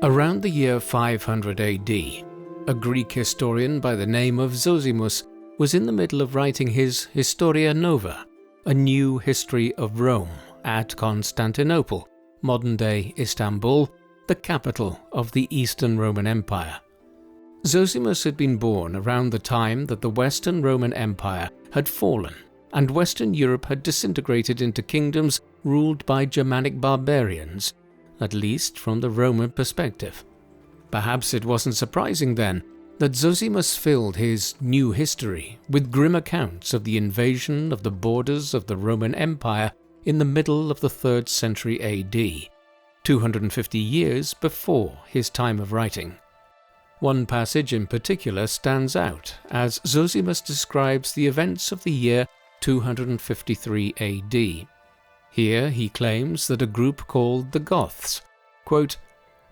Around the year 500 AD, a Greek historian by the name of Zosimus was in the middle of writing his Historia Nova, a new history of Rome, at Constantinople, modern-day Istanbul, the capital of the Eastern Roman Empire. Zosimus had been born around the time that the Western Roman Empire had fallen and Western Europe had disintegrated into kingdoms ruled by Germanic barbarians, at least from the Roman perspective. Perhaps it wasn't surprising then that Zosimus filled his new history with grim accounts of the invasion of the borders of the Roman Empire in the middle of the 3rd century AD, 250 years before his time of writing. One passage in particular stands out as Zosimus describes the events of the year 253 AD. Here he claims that a group called the Goths, quote,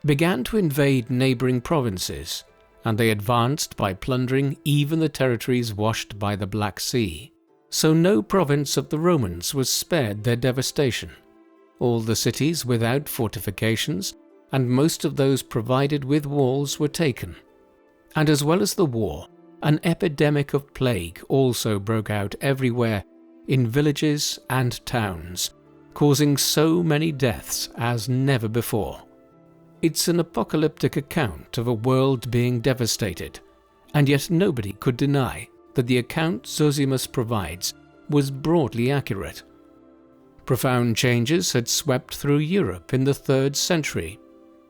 began to invade neighboring provinces, and they advanced by plundering even the territories washed by the Black Sea. So no province of the Romans was spared their devastation. All the cities without fortifications, and most of those provided with walls, were taken. And as well as the war, an epidemic of plague also broke out everywhere, in villages and towns, causing so many deaths as never before. It's an apocalyptic account of a world being devastated, and yet nobody could deny that the account Zosimus provides was broadly accurate. Profound changes had swept through Europe in the 3rd century,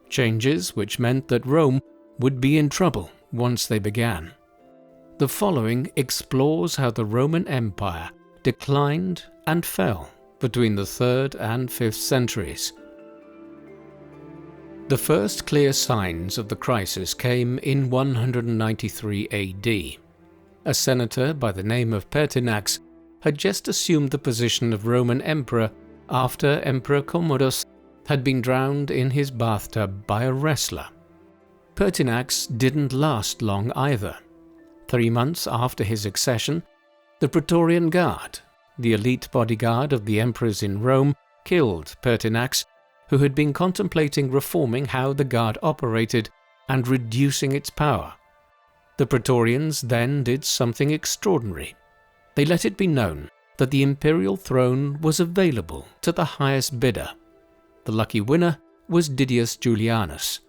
changes which meant that Rome would be in trouble once they began. The following explores how the Roman Empire declined and fell between the 3rd and 5th centuries. The first clear signs of the crisis came in 193 AD. A senator by the name of Pertinax had just assumed the position of Roman emperor after Emperor Commodus had been drowned in his bathtub by a wrestler. Pertinax didn't last long either. 3 months after his accession, the Praetorian Guard, the elite bodyguard of the emperors in Rome, killed Pertinax, who had been contemplating reforming how the guard operated and reducing its power. The Praetorians then did something extraordinary. They let it be known that the imperial throne was available to the highest bidder. The lucky winner was Didius Julianus,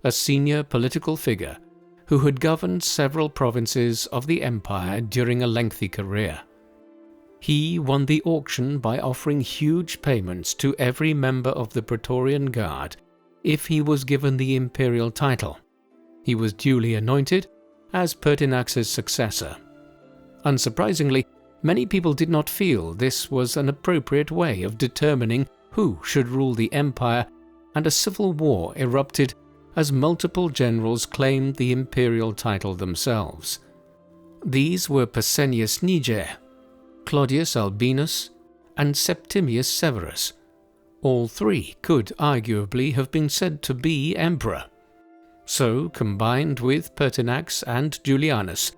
a senior political figure who had governed several provinces of the empire during a lengthy career. He won the auction by offering huge payments to every member of the Praetorian Guard if he was given the imperial title. He was duly anointed as Pertinax's successor. Unsurprisingly, many people did not feel this was an appropriate way of determining who should rule the empire, and a civil war erupted as multiple generals claimed the imperial title themselves. These were Pescennius Niger, Claudius Albinus, and Septimius Severus. All three could arguably have been said to be emperor. So, combined with Pertinax and Julianus,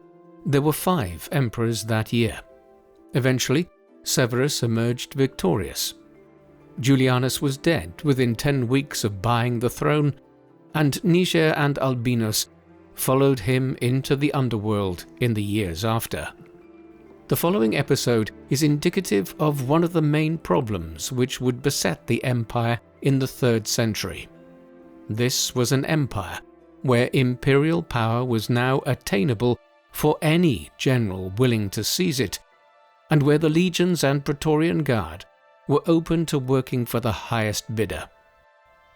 there were 5 emperors that year. Eventually, Severus emerged victorious. Julianus was dead within 10 weeks of buying the throne, and Niger and Albinus followed him into the underworld in the years after. The following episode is indicative of one of the main problems which would beset the empire in the 3rd century. This was an empire where imperial power was now attainable for any general willing to seize it, and where the legions and Praetorian Guard were open to working for the highest bidder.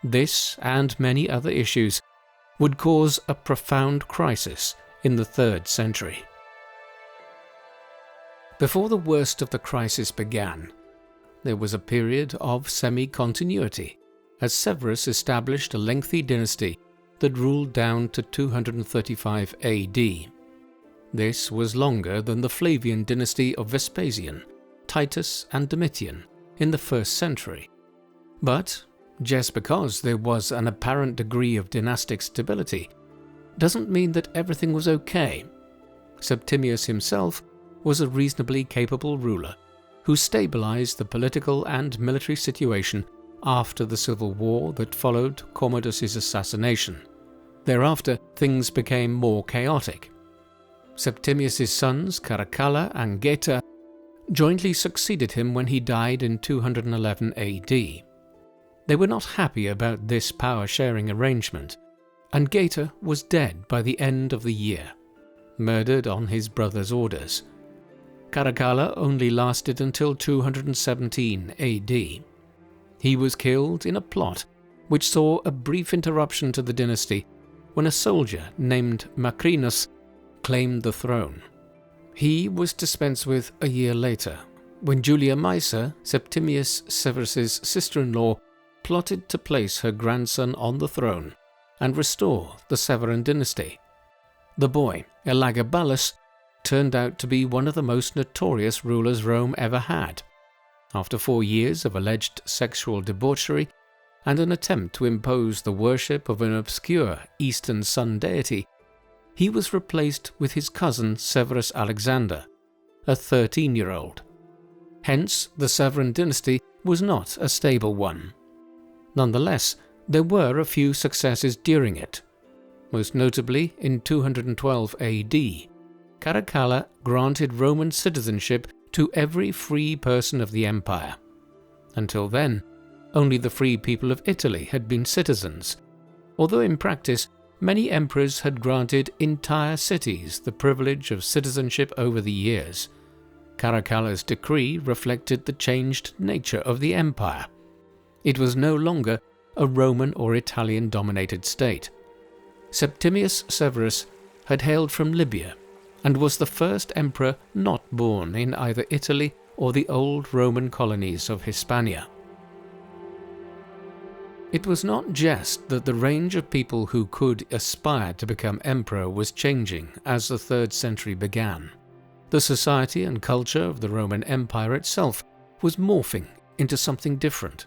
This and many other issues would cause a profound crisis in the 3rd century. Before the worst of the crisis began, there was a period of semi-continuity, as Severus established a lengthy dynasty that ruled down to 235 AD. This was longer than the Flavian dynasty of Vespasian, Titus, and Domitian in the 1st century. But just because there was an apparent degree of dynastic stability doesn't mean that everything was okay. Septimius himself was a reasonably capable ruler who stabilized the political and military situation after the civil war that followed Commodus's assassination. Thereafter, things became more chaotic. Septimius's sons, Caracalla and Geta, jointly succeeded him when he died in 211 AD. They were not happy about this power-sharing arrangement, and Geta was dead by the end of the year, murdered on his brother's orders. Caracalla only lasted until 217 AD. He was killed in a plot which saw a brief interruption to the dynasty when a soldier named Macrinus claimed the throne. He was dispensed with a year later, when Julia Maesa, Septimius Severus's sister-in-law, plotted to place her grandson on the throne and restore the Severan dynasty. The boy, Elagabalus, turned out to be one of the most notorious rulers Rome ever had. After 4 years of alleged sexual debauchery and an attempt to impose the worship of an obscure Eastern sun deity, he was replaced with his cousin Severus Alexander, a 13-year-old. Hence, the Severan dynasty was not a stable one. Nonetheless, there were a few successes during it. Most notably, in 212 AD, Caracalla granted Roman citizenship to every free person of the empire. Until then, only the free people of Italy had been citizens, although in practice many emperors had granted entire cities the privilege of citizenship over the years. Caracalla's decree reflected the changed nature of the empire. It was no longer a Roman or Italian-dominated state. Septimius Severus had hailed from Libya and was the first emperor not born in either Italy or the old Roman colonies of Hispania. It was not just that the range of people who could aspire to become emperor was changing as the 3rd century began. The society and culture of the Roman Empire itself was morphing into something different.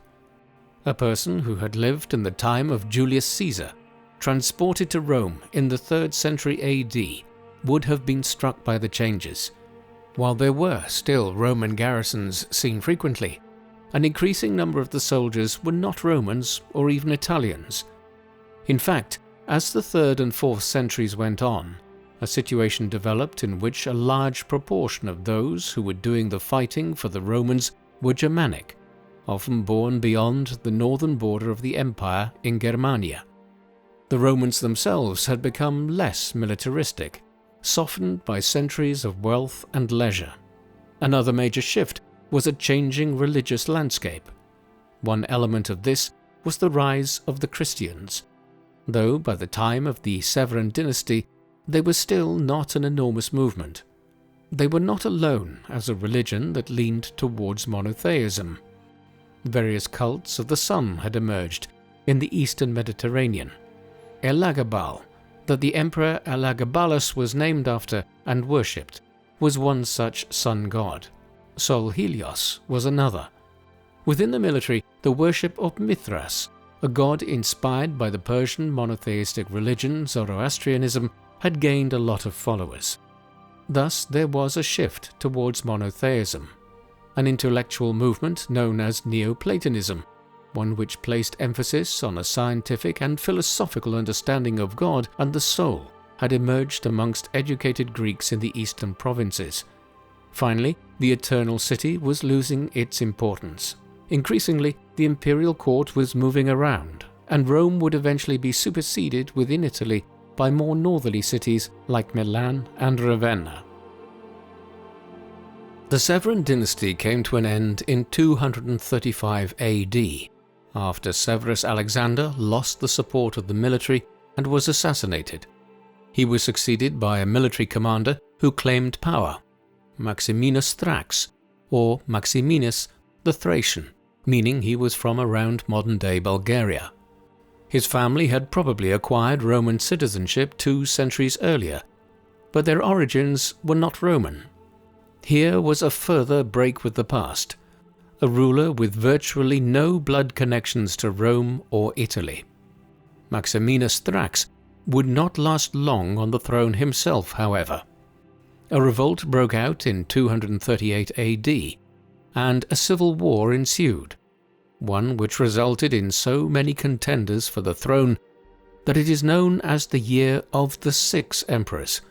A person who had lived in the time of Julius Caesar, transported to Rome in the 3rd century AD, would have been struck by the changes. While there were still Roman garrisons seen frequently, an increasing number of the soldiers were not Romans or even Italians. In fact, as the 3rd and 4th centuries went on, a situation developed in which a large proportion of those who were doing the fighting for the Romans were Germanic, often born beyond the northern border of the empire in Germania. The Romans themselves had become less militaristic, softened by centuries of wealth and leisure. Another major shift was a changing religious landscape. One element of this was the rise of the Christians, though by the time of the Severan dynasty they were still not an enormous movement. They were not alone as a religion that leaned towards monotheism. Various cults of the sun had emerged in the eastern Mediterranean. Elagabal, that the emperor Elagabalus was named after and worshipped, was one such sun god. Sol Helios was another. Within the military, the worship of Mithras, a god inspired by the Persian monotheistic religion Zoroastrianism, had gained a lot of followers. Thus there was a shift towards monotheism, an intellectual movement known as Neoplatonism, one which placed emphasis on a scientific and philosophical understanding of God and the soul, had emerged amongst educated Greeks in the eastern provinces. Finally, the Eternal City was losing its importance. Increasingly, the imperial court was moving around, and Rome would eventually be superseded within Italy by more northerly cities like Milan and Ravenna. The Severan dynasty came to an end in 235 AD, after Severus Alexander lost the support of the military and was assassinated. He was succeeded by a military commander who claimed power, Maximinus Thrax, or Maximinus the Thracian, meaning he was from around modern-day Bulgaria. His family had probably acquired Roman citizenship 2 centuries earlier, but their origins were not Roman. Here was a further break with the past, a ruler with virtually no blood connections to Rome or Italy. Maximinus Thrax would not last long on the throne himself, however. A revolt broke out in 238 AD, and a civil war ensued. one which resulted in so many contenders for the throne that it is known as the year of the 6 emperors.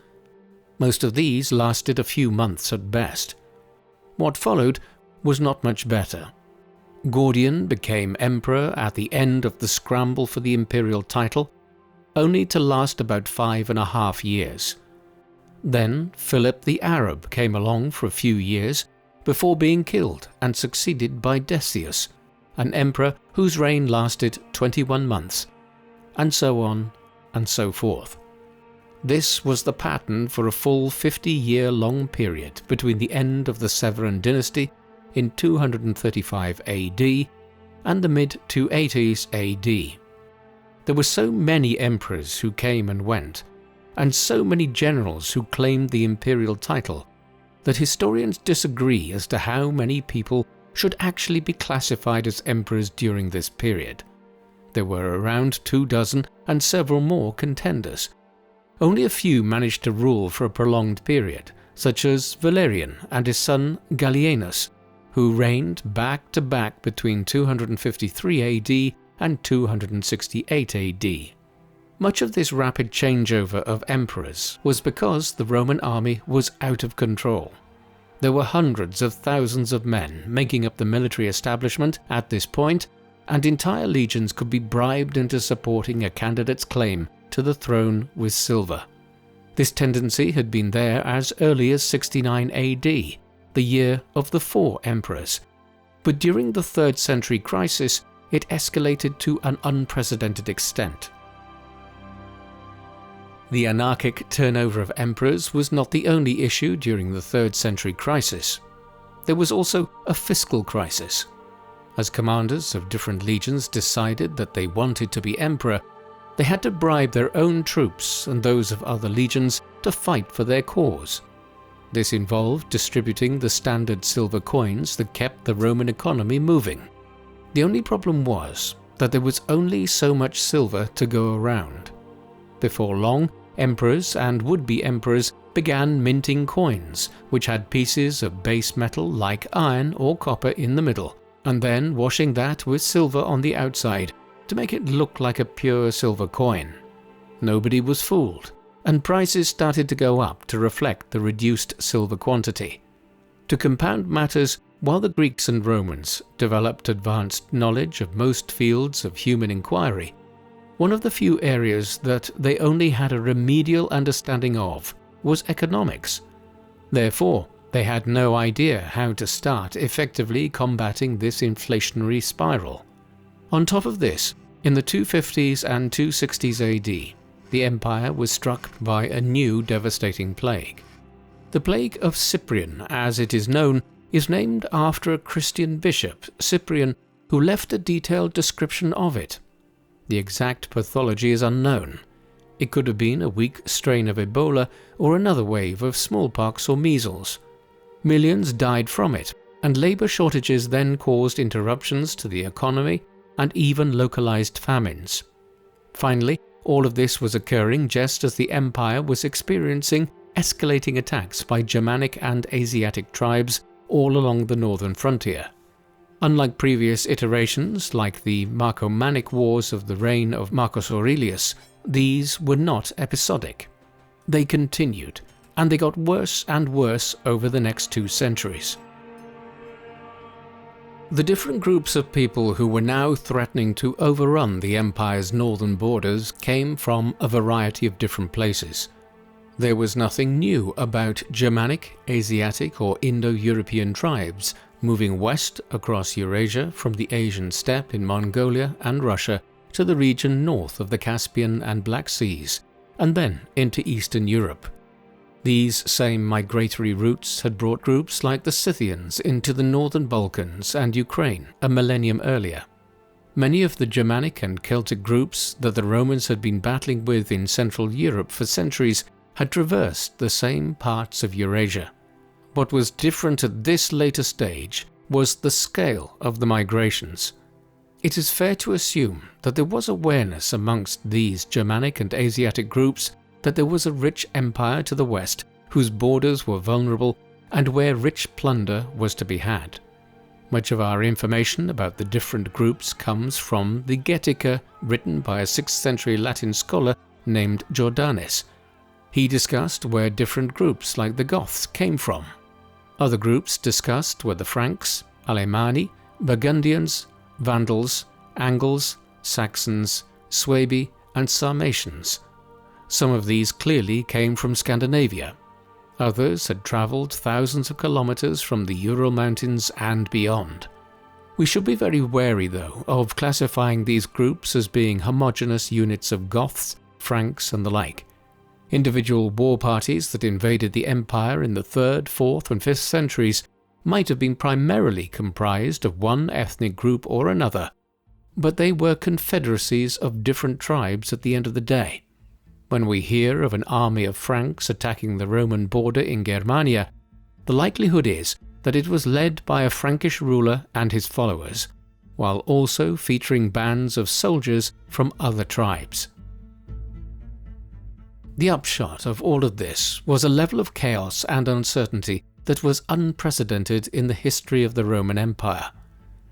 Most of these lasted a few months at best. What followed was not much better. Gordian became emperor at the end of the scramble for the imperial title, only to last about 5.5 years. Then Philip the Arab came along for a few years before being killed and succeeded by Decius, an emperor whose reign lasted 21 months, and so on and so forth. This was the pattern for a full 50-year-long period between the end of the Severan dynasty in 235 AD and the mid-280s AD. There were so many emperors who came and went, and so many generals who claimed the imperial title, that historians disagree as to how many people should actually be classified as emperors during this period. There were around 24 and several more contenders. Only a few managed to rule for a prolonged period, such as Valerian and his son Gallienus, who reigned back-to-back between 253 AD and 268 AD. Much of this rapid changeover of emperors was because the Roman army was out of control. There were hundreds of thousands of men making up the military establishment at this point, and entire legions could be bribed into supporting a candidate's claim to the throne with silver. This tendency had been there as early as 69 AD, the year of the 4 emperors, but during the 3rd century crisis it escalated to an unprecedented extent. The anarchic turnover of emperors was not the only issue during the 3rd century crisis. There was also a fiscal crisis. As commanders of different legions decided that they wanted to be emperor, they had to bribe their own troops and those of other legions to fight for their cause. This involved distributing the standard silver coins that kept the Roman economy moving. The only problem was that there was only so much silver to go around. Before long, emperors and would-be emperors began minting coins, which had pieces of base metal like iron or copper in the middle, and then washing that with silver on the outside to make it look like a pure silver coin. Nobody was fooled, and prices started to go up to reflect the reduced silver quantity. To compound matters, while the Greeks and Romans developed advanced knowledge of most fields of human inquiry, one of the few areas that they only had a remedial understanding of was economics. Therefore, they had no idea how to start effectively combating this inflationary spiral. On top of this, in the 250s and 260s AD, the empire was struck by a new devastating plague. The Plague of Cyprian, as it is known, is named after a Christian bishop, Cyprian, who left a detailed description of it. The exact pathology is unknown. It could have been a weak strain of Ebola or another wave of smallpox or measles. Millions died from it, and labor shortages then caused interruptions to the economy and even localized famines. Finally, all of this was occurring just as the empire was experiencing escalating attacks by Germanic and Asiatic tribes all along the northern frontier. Unlike previous iterations like the Marcomannic Wars of the reign of Marcus Aurelius, these were not episodic. They continued, and they got worse and worse over the next 2 centuries. The different groups of people who were now threatening to overrun the empire's northern borders came from a variety of different places. There was nothing new about Germanic, Asiatic or Indo-European tribes moving west across Eurasia from the Asian steppe in Mongolia and Russia to the region north of the Caspian and Black Seas, and then into Eastern Europe. These same migratory routes had brought groups like the Scythians into the northern Balkans and Ukraine a millennium earlier. Many of the Germanic and Celtic groups that the Romans had been battling with in Central Europe for centuries had traversed the same parts of Eurasia. What was different at this later stage was the scale of the migrations. It is fair to assume that there was awareness amongst these Germanic and Asiatic groups that there was a rich empire to the west whose borders were vulnerable and where rich plunder was to be had. Much of our information about the different groups comes from the Getica, written by a 6th century Latin scholar named Jordanes. He discussed where different groups like the Goths came from. Other groups discussed were the Franks, Alemanni, Burgundians, Vandals, Angles, Saxons, Suebi, and Sarmatians. Some of these clearly came from Scandinavia. Others had travelled thousands of kilometres from the Ural Mountains and beyond. We should be very wary, though, of classifying these groups as being homogeneous units of Goths, Franks, and the like. Individual war parties that invaded the empire in the 3rd, 4th, and 5th centuries might have been primarily comprised of one ethnic group or another, but they were confederacies of different tribes at the end of the day. When we hear of an army of Franks attacking the Roman border in Germania, the likelihood is that it was led by a Frankish ruler and his followers, while also featuring bands of soldiers from other tribes. The upshot of all of this was a level of chaos and uncertainty that was unprecedented in the history of the Roman Empire.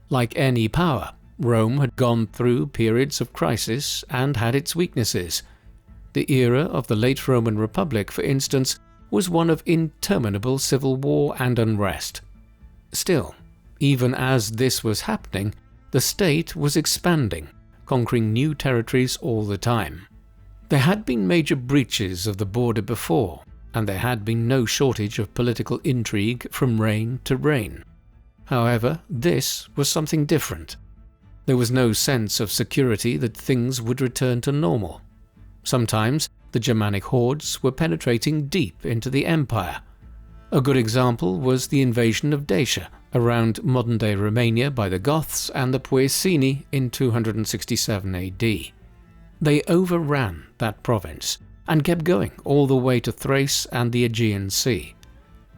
Like any power, Rome had gone through periods of crisis and had its weaknesses. The era of the late Roman Republic, for instance, was one of interminable civil war and unrest. Still, even as this was happening, the state was expanding, conquering new territories all the time. There had been major breaches of the border before, and there had been no shortage of political intrigue from reign to reign. However, this was something different. There was no sense of security that things would return to normal. Sometimes the Germanic hordes were penetrating deep into the empire. A good example was the invasion of Dacia around modern-day Romania by the Goths and the Puecini in 267 AD. They overran that province and kept going all the way to Thrace and the Aegean Sea.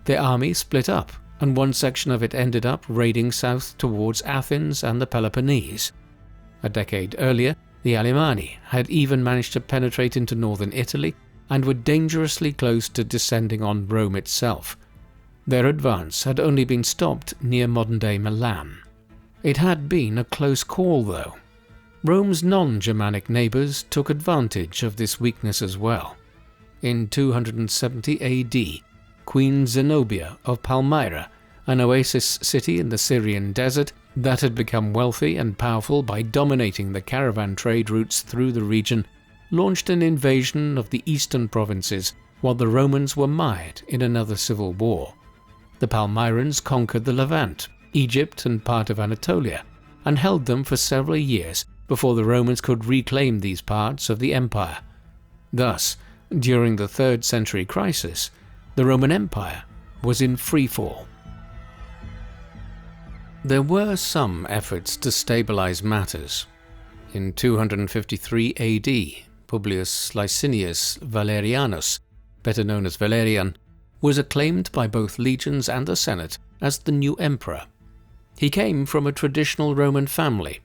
Their army split up, and one section of it ended up raiding south towards Athens and the Peloponnese. A decade earlier, the Alemanni had even managed to penetrate into northern Italy and were dangerously close to descending on Rome itself. Their advance had only been stopped near modern-day Milan. It had been a close call, though. Rome's non-Germanic neighbours took advantage of this weakness as well. In 270 AD, Queen Zenobia of Palmyra, an oasis city in the Syrian desert that had become wealthy and powerful by dominating the caravan trade routes through the region, launched an invasion of the eastern provinces while the Romans were mired in another civil war. The Palmyrans conquered the Levant, Egypt, and part of Anatolia, and held them for several years before the Romans could reclaim these parts of the empire. Thus, during the 3rd century crisis, the Roman Empire was in freefall. There were some efforts to stabilize matters. In 253 AD, Publius Licinius Valerianus, better known as Valerian, was acclaimed by both legions and the Senate as the new emperor. He came from a traditional Roman family,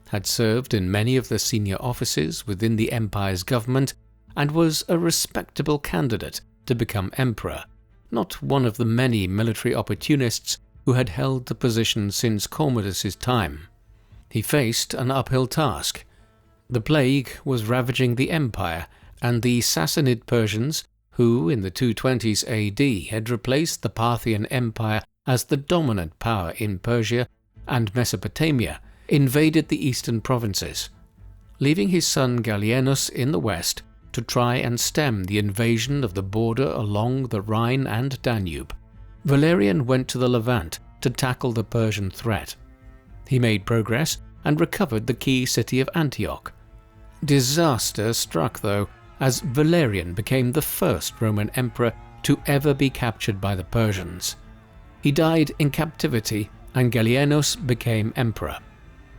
had served in many of the senior offices within the empire's government, and was a respectable candidate to become emperor, not one of the many military opportunists who had held the position since Commodus's time. He faced an uphill task. The plague was ravaging the empire, and the Sassanid Persians, who in the 220s AD had replaced the Parthian Empire as the dominant power in Persia and Mesopotamia, invaded the eastern provinces. Leaving his son Gallienus in the west to try and stem the invasion of the border along the Rhine and Danube, Valerian went to the Levant to tackle the Persian threat. He made progress and recovered the key city of Antioch. Disaster struck, though, as Valerian became the first Roman emperor to ever be captured by the Persians. He died in captivity, and Gallienus became emperor.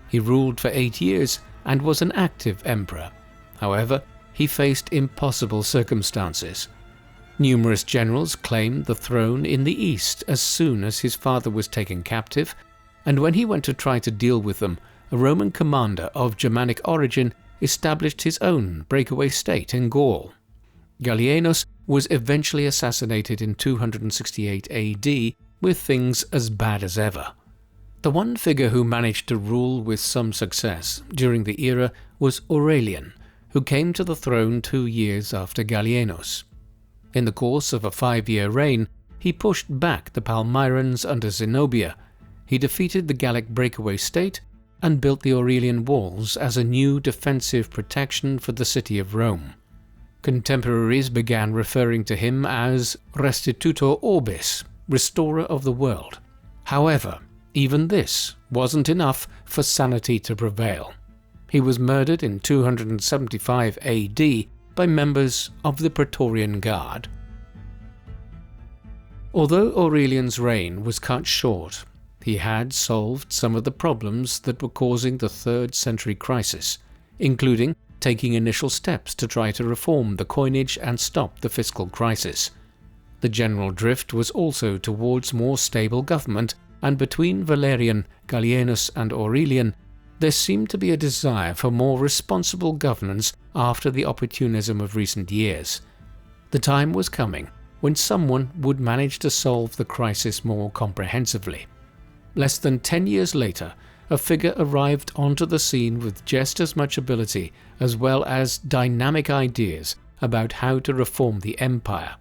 He ruled for 8 years and was an active emperor. However, he faced impossible circumstances. Numerous generals claimed the throne in the east as soon as his father was taken captive, and when he went to try to deal with them, a Roman commander of Germanic origin established his own breakaway state in Gaul. Gallienus was eventually assassinated in 268 AD, with things as bad as ever. The one figure who managed to rule with some success during the era was Aurelian, who came to the throne 2 years after Gallienus. In the course of a 5-year reign, he pushed back the Palmyrans under Zenobia. He defeated the Gallic breakaway state and built the Aurelian walls as a new defensive protection for the city of Rome. Contemporaries began referring to him as Restitutor Orbis, restorer of the world. However, even this wasn't enough for sanity to prevail. He was murdered in 275 AD by members of the Praetorian Guard. Although Aurelian's reign was cut short, he had solved some of the problems that were causing the 3rd century crisis, including taking initial steps to try to reform the coinage and stop the fiscal crisis. The general drift was also towards more stable government, and between Valerian, Gallienus and Aurelian, there seemed to be a desire for more responsible governance after the opportunism of recent years. The time was coming when someone would manage to solve the crisis more comprehensively. Less than 10 years later, a figure arrived onto the scene with just as much ability as well as dynamic ideas about how to reform the empire.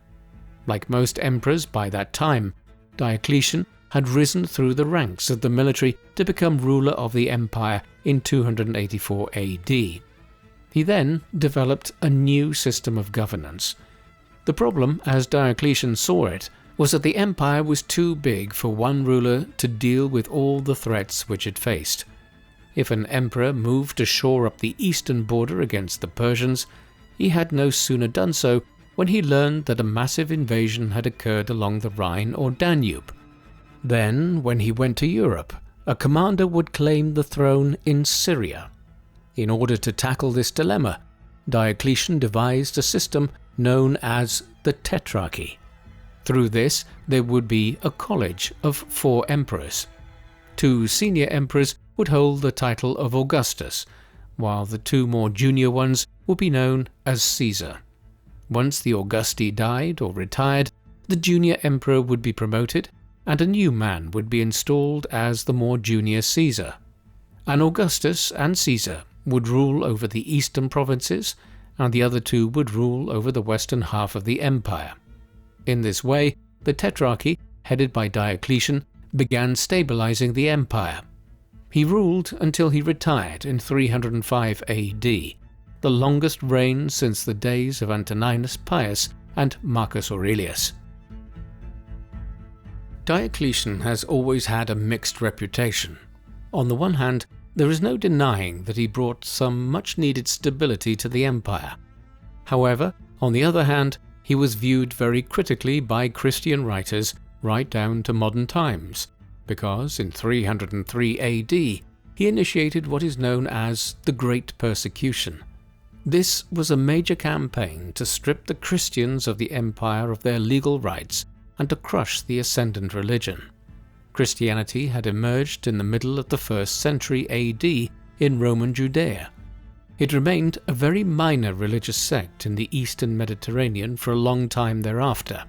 Like most emperors by that time, Diocletian had risen through the ranks of the military to become ruler of the empire in 284 AD. He then developed a new system of governance. The problem, as Diocletian saw it, was that the empire was too big for one ruler to deal with all the threats which it faced. If an emperor moved to shore up the eastern border against the Persians, he had no sooner done so when he learned that a massive invasion had occurred along the Rhine or Danube. Then, when he went to Europe, a commander would claim the throne in Syria. In order to tackle this dilemma, Diocletian devised a system known as the Tetrarchy. Through this, there would be a college of 4 emperors. 2 senior emperors would hold the title of Augustus, while the 2 more junior ones would be known as Caesar. Once the Augusti died or retired, the junior emperor would be promoted, and a new man would be installed as the more junior Caesar. And Augustus and Caesar would rule over the eastern provinces, and the other 2 would rule over the western half of the empire. In this way, the Tetrarchy, headed by Diocletian, began stabilizing the empire. He ruled until he retired in 305 AD, the longest reign since the days of Antoninus Pius and Marcus Aurelius. Diocletian has always had a mixed reputation. On the one hand, there is no denying that he brought some much-needed stability to the empire. However, on the other hand, he was viewed very critically by Christian writers right down to modern times, because in 303 AD he initiated what is known as the Great Persecution. This was a major campaign to strip the Christians of the empire of their legal rights and to crush the ascendant religion. Christianity had emerged in the middle of the 1st century AD in Roman Judea. It remained a very minor religious sect in the eastern Mediterranean for a long time thereafter.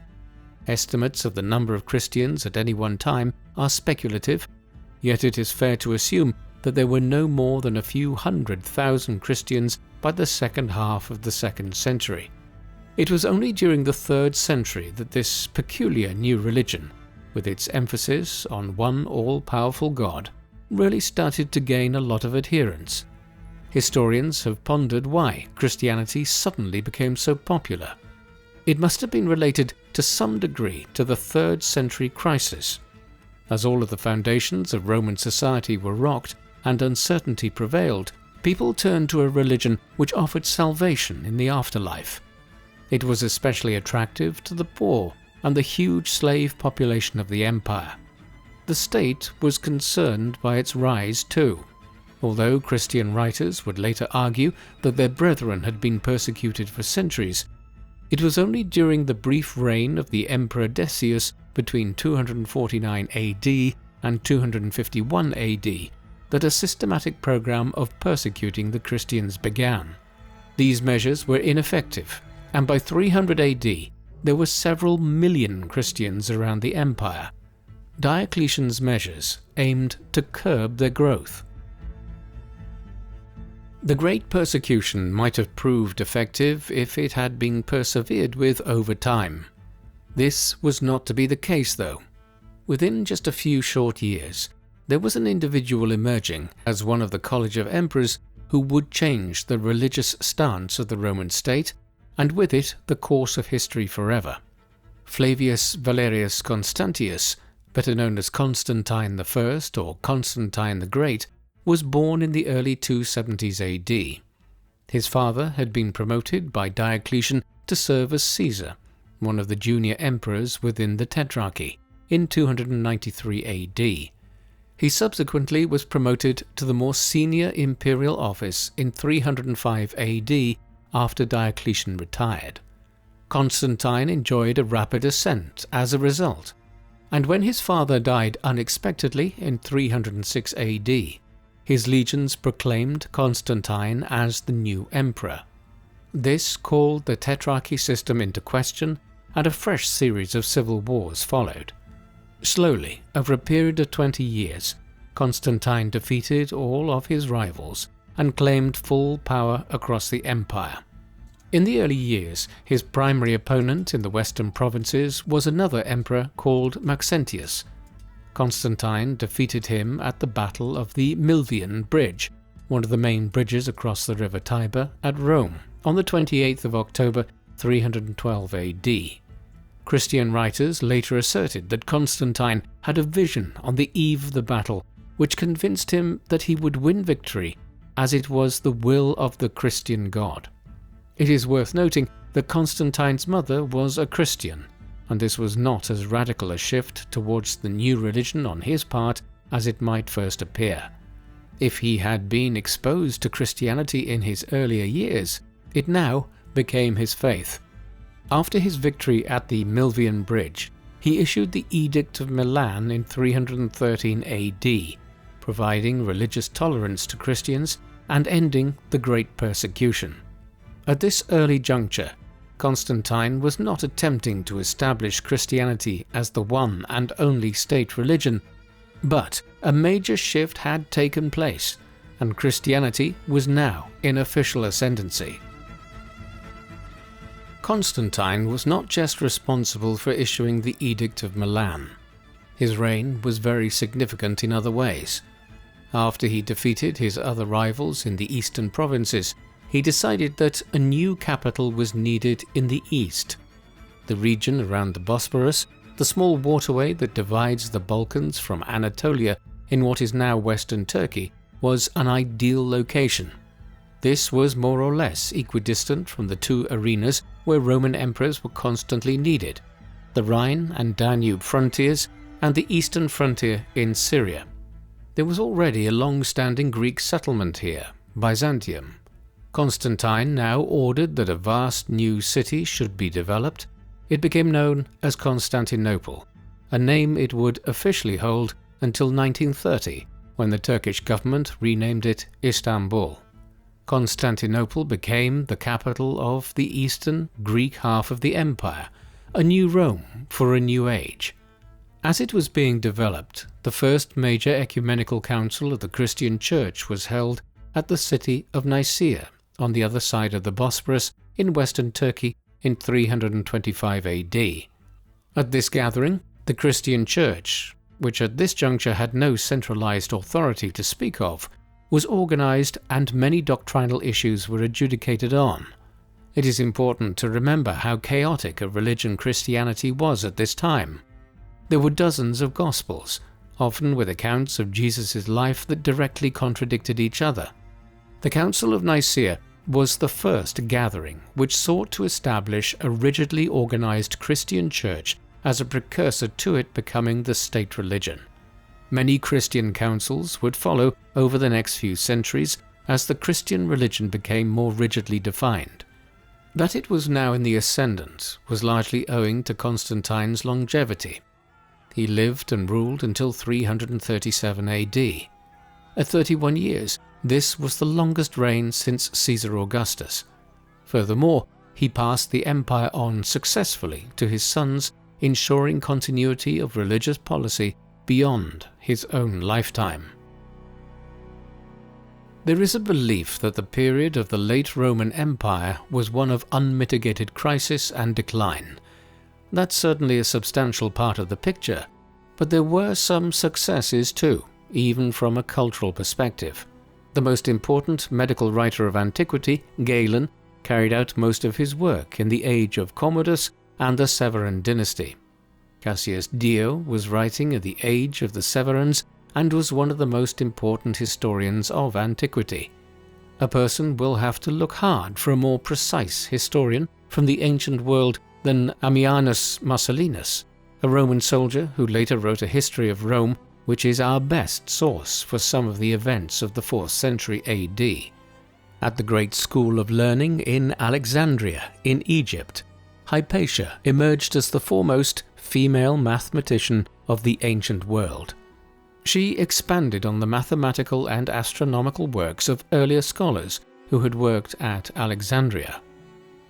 Estimates of the number of Christians at any one time are speculative, yet it is fair to assume that there were no more than a few 100,000 Christians by the second half of the 2nd century. It was only during the 3rd century that this peculiar new religion, with its emphasis on one all-powerful God, really started to gain a lot of adherents. Historians have pondered why Christianity suddenly became so popular. It must have been related to some degree to the 3rd century crisis. As all of the foundations of Roman society were rocked and uncertainty prevailed, people turned to a religion which offered salvation in the afterlife. It was especially attractive to the poor and the huge slave population of the empire. The state was concerned by its rise too. Although Christian writers would later argue that their brethren had been persecuted for centuries, it was only during the brief reign of the Emperor Decius between 249 AD and 251 AD that a systematic program of persecuting the Christians began. These measures were ineffective, and by 300 AD there were several million Christians around the empire. Diocletian's measures aimed to curb their growth. The Great Persecution might have proved effective if it had been persevered with over time. This was not to be the case, though. Within just a few short years, there was an individual emerging as one of the College of Emperors who would change the religious stance of the Roman state, and with it the course of history forever. Flavius Valerius Constantius, better known as Constantine I or Constantine the Great, was born in the early 270s AD. His father had been promoted by Diocletian to serve as Caesar, one of the junior emperors within the Tetrarchy, in 293 AD. He subsequently was promoted to the more senior imperial office in 305 AD after Diocletian retired. Constantine enjoyed a rapid ascent as a result, and when his father died unexpectedly in 306 AD, his legions proclaimed Constantine as the new emperor. This called the Tetrarchy system into question, and a fresh series of civil wars followed. Slowly, over a period of 20 years, Constantine defeated all of his rivals and claimed full power across the empire. In the early years, his primary opponent in the western provinces was another emperor called Maxentius. Constantine defeated him at the Battle of the Milvian Bridge, one of the main bridges across the river Tiber, at Rome, on the 28th of October 312 AD. Christian writers later asserted that Constantine had a vision on the eve of the battle which convinced him that he would win victory, as it was the will of the Christian God. It is worth noting that Constantine's mother was a Christian, and this was not as radical a shift towards the new religion on his part as it might first appear. If he had been exposed to Christianity in his earlier years, it now became his faith. After his victory at the Milvian Bridge, he issued the Edict of Milan in 313 AD, providing religious tolerance to Christians and ending the Great Persecution. At this early juncture, Constantine was not attempting to establish Christianity as the one and only state religion, but a major shift had taken place, and Christianity was now in official ascendancy. Constantine was not just responsible for issuing the Edict of Milan. His reign was very significant in other ways. After he defeated his other rivals in the eastern provinces, he decided that a new capital was needed in the east. The region around the Bosporus, the small waterway that divides the Balkans from Anatolia in what is now western Turkey, was an ideal location. This was more or less equidistant from the two arenas where Roman emperors were constantly needed, the Rhine and Danube frontiers and the eastern frontier in Syria. There was already a long-standing Greek settlement here, Byzantium. Constantine now ordered that a vast new city should be developed. It became known as Constantinople, a name it would officially hold until 1930, when the Turkish government renamed it Istanbul. Constantinople became the capital of the eastern Greek half of the empire, a new Rome for a new age. As it was being developed, the first major ecumenical council of the Christian Church was held at the city of Nicaea, on the other side of the Bosporus in western Turkey in 325 AD. At this gathering, the Christian Church, which at this juncture had no centralized authority to speak of, was organized and many doctrinal issues were adjudicated on. It is important to remember how chaotic a religion Christianity was at this time. There were dozens of Gospels, often with accounts of Jesus' life that directly contradicted each other. The Council of Nicaea was the first gathering which sought to establish a rigidly organized Christian church as a precursor to it becoming the state religion. Many Christian councils would follow over the next few centuries as the Christian religion became more rigidly defined. That it was now in the ascendant was largely owing to Constantine's longevity. He lived and ruled until 337 AD. At 31 years, this was the longest reign since Caesar Augustus. Furthermore, he passed the empire on successfully to his sons, ensuring continuity of religious policy beyond his own lifetime. There is a belief that the period of the late Roman Empire was one of unmitigated crisis and decline. That's certainly a substantial part of the picture, but there were some successes too, even from a cultural perspective. The most important medical writer of antiquity, Galen, carried out most of his work in the age of Commodus and the Severan dynasty. Cassius Dio was writing in the age of the Severans and was one of the most important historians of antiquity. A person will have to look hard for a more precise historian from the ancient world than Ammianus Marcellinus, a Roman soldier who later wrote a history of Rome, which is our best source for some of the events of the 4th century AD. At the great school of learning in Alexandria in Egypt, Hypatia emerged as the foremost female mathematician of the ancient world. She expanded on the mathematical and astronomical works of earlier scholars who had worked at Alexandria.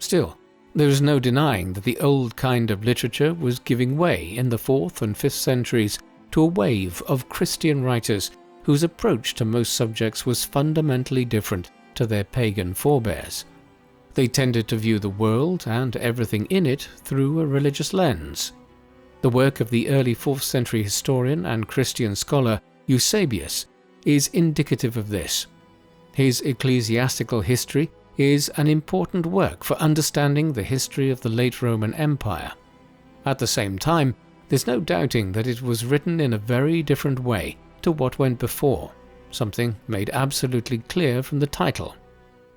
Still, there is no denying that the old kind of literature was giving way in the 4th and 5th centuries to a wave of Christian writers whose approach to most subjects was fundamentally different to their pagan forebears. They tended to view the world and everything in it through a religious lens. The work of the early 4th century historian and Christian scholar Eusebius is indicative of this. His ecclesiastical history is an important work for understanding the history of the late Roman Empire. At the same time, there's no doubting that it was written in a very different way to what went before, something made absolutely clear from the title.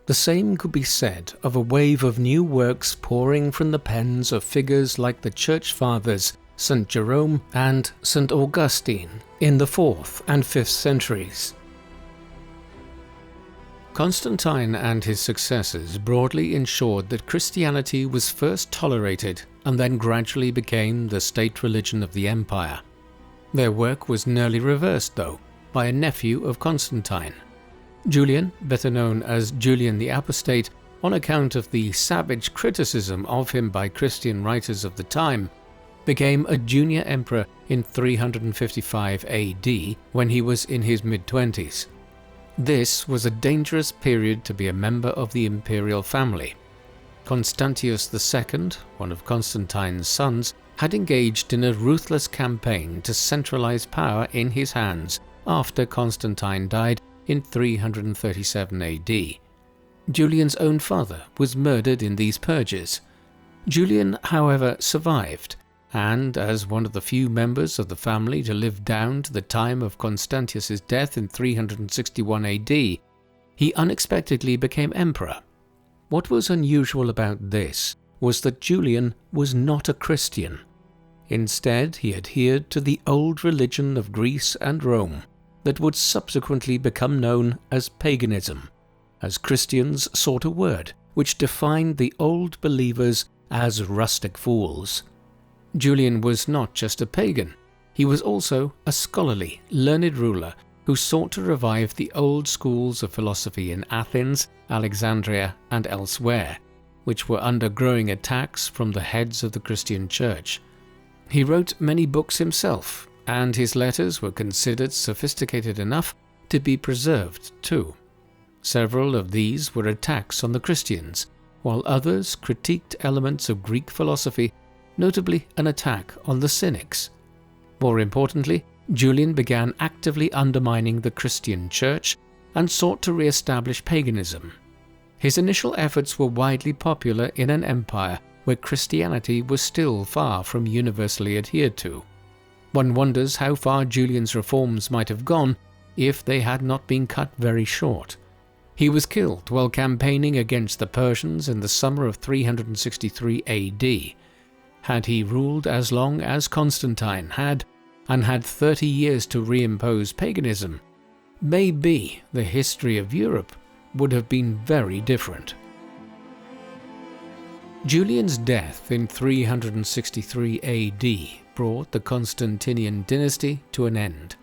The same could be said of a wave of new works pouring from the pens of figures like the Church Fathers, St. Jerome and St. Augustine in the 4th and 5th centuries. Constantine and his successors broadly ensured that Christianity was first tolerated and then gradually became the state religion of the empire. Their work was nearly reversed, though, by a nephew of Constantine. Julian, better known as Julian the Apostate, on account of the savage criticism of him by Christian writers of the time, became a junior emperor in 355 AD when he was in his mid-20s. This was a dangerous period to be a member of the imperial family. Constantius II, one of Constantine's sons, had engaged in a ruthless campaign to centralize power in his hands after Constantine died in 337 AD. Julian's own father was murdered in these purges. Julian, however, survived, and as one of the few members of the family to live down to the time of Constantius's death in 361 AD, he unexpectedly became emperor. What was unusual about this was that Julian was not a Christian. Instead, he adhered to the old religion of Greece and Rome that would subsequently become known as paganism, as Christians sought a word which defined the old believers as rustic fools. Julian was not just a pagan, he was also a scholarly, learned ruler who sought to revive the old schools of philosophy in Athens, Alexandria, and elsewhere, which were under growing attacks from the heads of the Christian Church. He wrote many books himself, and his letters were considered sophisticated enough to be preserved too. Several of these were attacks on the Christians, while others critiqued elements of Greek philosophy, notably an attack on the Cynics. More importantly, Julian began actively undermining the Christian Church and sought to re-establish paganism. His initial efforts were widely popular in an empire where Christianity was still far from universally adhered to. One wonders how far Julian's reforms might have gone if they had not been cut very short. He was killed while campaigning against the Persians in the summer of 363 AD. Had he ruled as long as Constantine had, and had 30 years to reimpose paganism, maybe the history of Europe would have been very different. Julian's death in 363 AD brought the Constantinian dynasty to an end.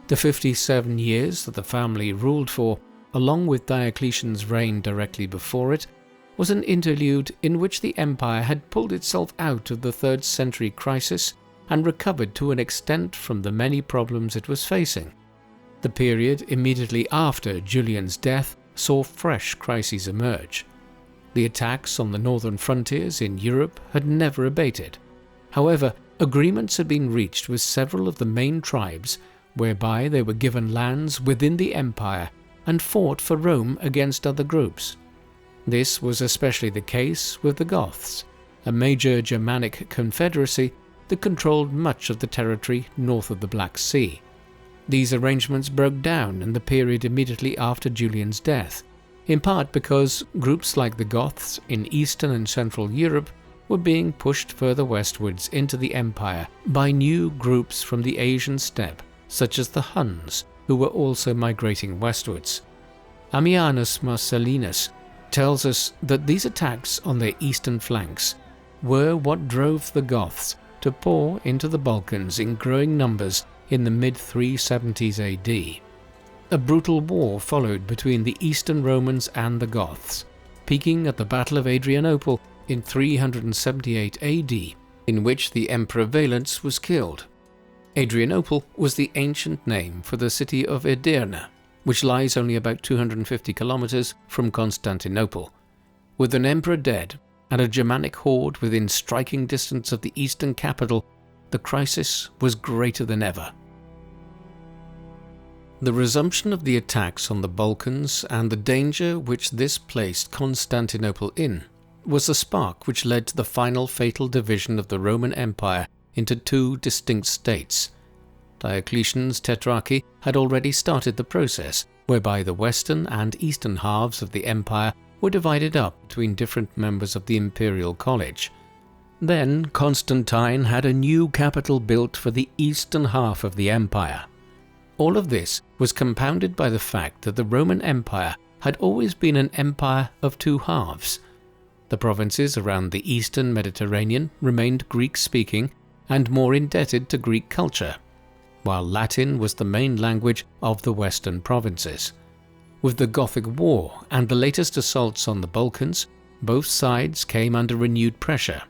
The 57 years that the family ruled for, along with Diocletian's reign directly before it, was an interlude in which the empire had pulled itself out of the 3rd century crisis and recovered to an extent from the many problems it was facing. The period immediately after Julian's death saw fresh crises emerge. The attacks on the northern frontiers in Europe had never abated. However, agreements had been reached with several of the main tribes whereby they were given lands within the empire and fought for Rome against other groups. This was especially the case with the Goths, a major Germanic confederacy that controlled much of the territory north of the Black Sea. These arrangements broke down in the period immediately after Julian's death, in part because groups like the Goths in Eastern and Central Europe were being pushed further westwards into the empire by new groups from the Asian steppe, such as the Huns, who were also migrating westwards. Ammianus Marcellinus tells us that these attacks on their eastern flanks were what drove the Goths to pour into the Balkans in growing numbers in the mid-370s AD. A brutal war followed between the Eastern Romans and the Goths, peaking at the Battle of Adrianople in 378 AD, in which the Emperor Valens was killed. Adrianople was the ancient name for the city of Edirne, which lies only about 250 kilometers from Constantinople. With an emperor dead and a Germanic horde within striking distance of the eastern capital, the crisis was greater than ever. The resumption of the attacks on the Balkans and the danger which this placed Constantinople in was the spark which led to the final fatal division of the Roman Empire into two distinct states. Diocletian's tetrarchy had already started the process, whereby the western and eastern halves of the empire were divided up between different members of the imperial college. Then Constantine had a new capital built for the eastern half of the empire. All of this was compounded by the fact that the Roman Empire had always been an empire of two halves. The provinces around the eastern Mediterranean remained Greek-speaking and more indebted to Greek culture, while Latin was the main language of the western provinces. With the Gothic War and the latest assaults on the Balkans, both sides came under renewed pressure.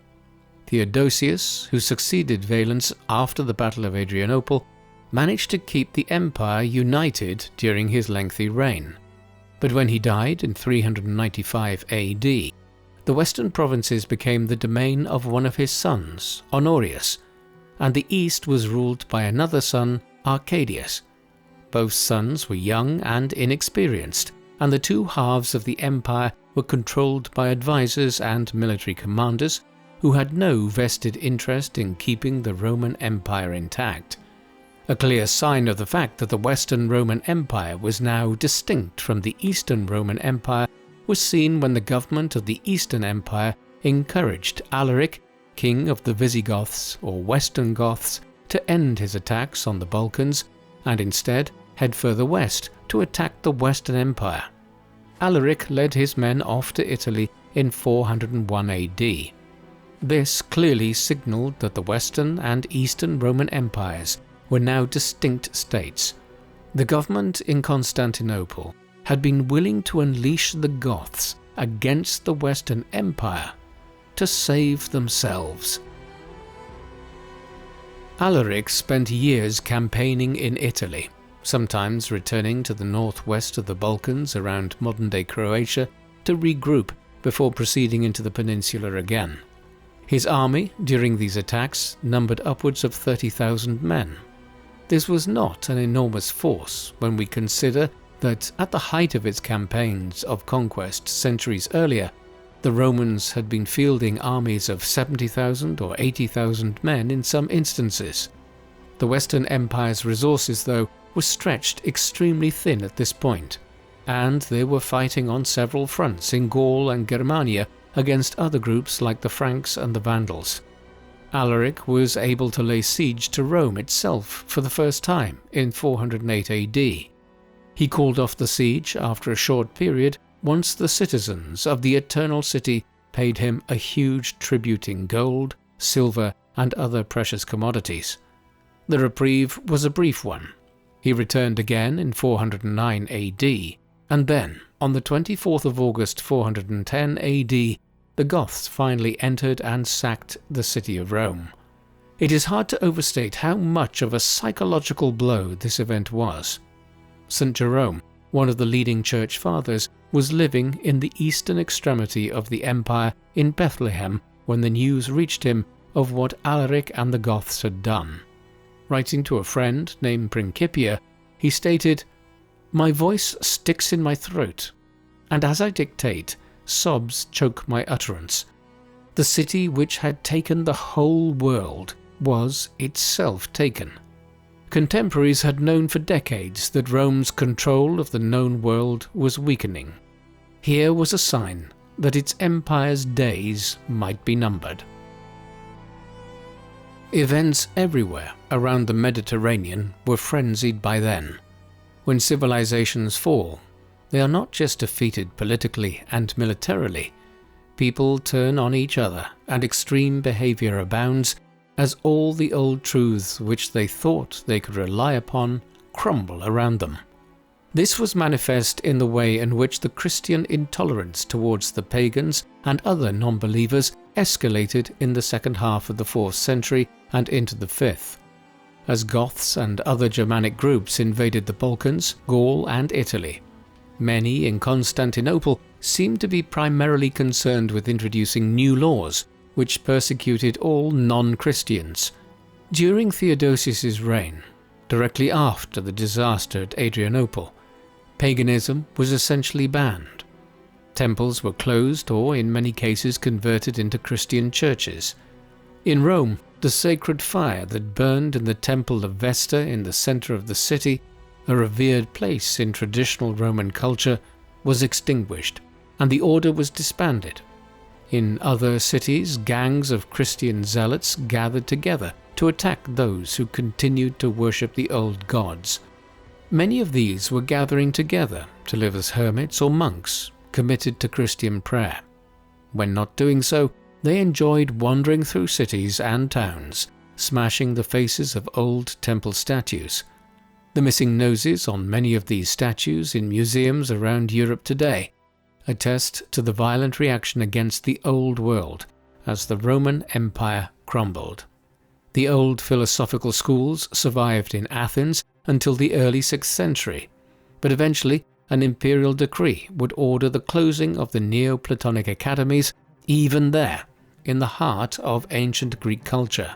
Theodosius, who succeeded Valens after the Battle of Adrianople, managed to keep the empire united during his lengthy reign. But when he died in 395 AD, the western provinces became the domain of one of his sons, Honorius, and the east was ruled by another son, Arcadius. Both sons were young and inexperienced, and the two halves of the empire were controlled by advisors and military commanders who had no vested interest in keeping the Roman Empire intact. A clear sign of the fact that the Western Roman Empire was now distinct from the Eastern Roman Empire was seen when the government of the Eastern Empire encouraged Alaric, king of the Visigoths or Western Goths, to end his attacks on the Balkans and instead head further west to attack the Western Empire. Alaric led his men off to Italy in 401 AD. This clearly signaled that the Western and Eastern Roman Empires were now distinct states. The government in Constantinople had been willing to unleash the Goths against the Western Empire to save themselves. Alaric spent years campaigning in Italy, sometimes returning to the northwest of the Balkans around modern-day Croatia to regroup before proceeding into the peninsula again. His army during these attacks numbered upwards of 30,000 men. This was not an enormous force when we consider that at the height of its campaigns of conquest centuries earlier, the Romans had been fielding armies of 70,000 or 80,000 men in some instances. The Western Empire's resources, though, were stretched extremely thin at this point, and they were fighting on several fronts in Gaul and Germania against other groups like the Franks and the Vandals. Alaric was able to lay siege to Rome itself for the first time in 408 AD. He called off the siege after a short period once the citizens of the Eternal City paid him a huge tribute in gold, silver, and other precious commodities. The reprieve was a brief one. He returned again in 409 AD, and then, on the 24th of August 410 AD, the Goths finally entered and sacked the city of Rome. It is hard to overstate how much of a psychological blow this event was. St. Jerome, one of the leading church fathers, was living in the eastern extremity of the empire in Bethlehem when the news reached him of what Alaric and the Goths had done. Writing to a friend named Principia, he stated, "My voice sticks in my throat, and as I dictate, sobs choke my utterance. The city which had taken the whole world was itself taken." Contemporaries had known for decades that Rome's control of the known world was weakening. Here was a sign that its empire's days might be numbered. Events everywhere around the Mediterranean were frenzied by then. When civilizations fall, they are not just defeated politically and militarily. People turn on each other, and extreme behavior abounds as all the old truths which they thought they could rely upon crumble around them. This was manifest in the way in which the Christian intolerance towards the pagans and other non-believers escalated in the second half of the 4th century and into the 5th. As Goths and other Germanic groups invaded the Balkans, Gaul and Italy, many in Constantinople seemed to be primarily concerned with introducing new laws which persecuted all non-Christians. During Theodosius's reign, directly after the disaster at Adrianople, paganism was essentially banned. Temples were closed or, in many cases, converted into Christian churches. In Rome, the sacred fire that burned in the Temple of Vesta in the center of the city, a revered place in traditional Roman culture, was extinguished, and the order was disbanded. In other cities, gangs of Christian zealots gathered together to attack those who continued to worship the old gods. Many of these were gathering together to live as hermits or monks committed to Christian prayer. When not doing so, they enjoyed wandering through cities and towns, smashing the faces of old temple statues. The missing noses on many of these statues in museums around Europe today attest to the violent reaction against the old world as the Roman Empire crumbled. The old philosophical schools survived in Athens until the early 6th century, but eventually an imperial decree would order the closing of the Neoplatonic academies, even there, in the heart of ancient Greek culture.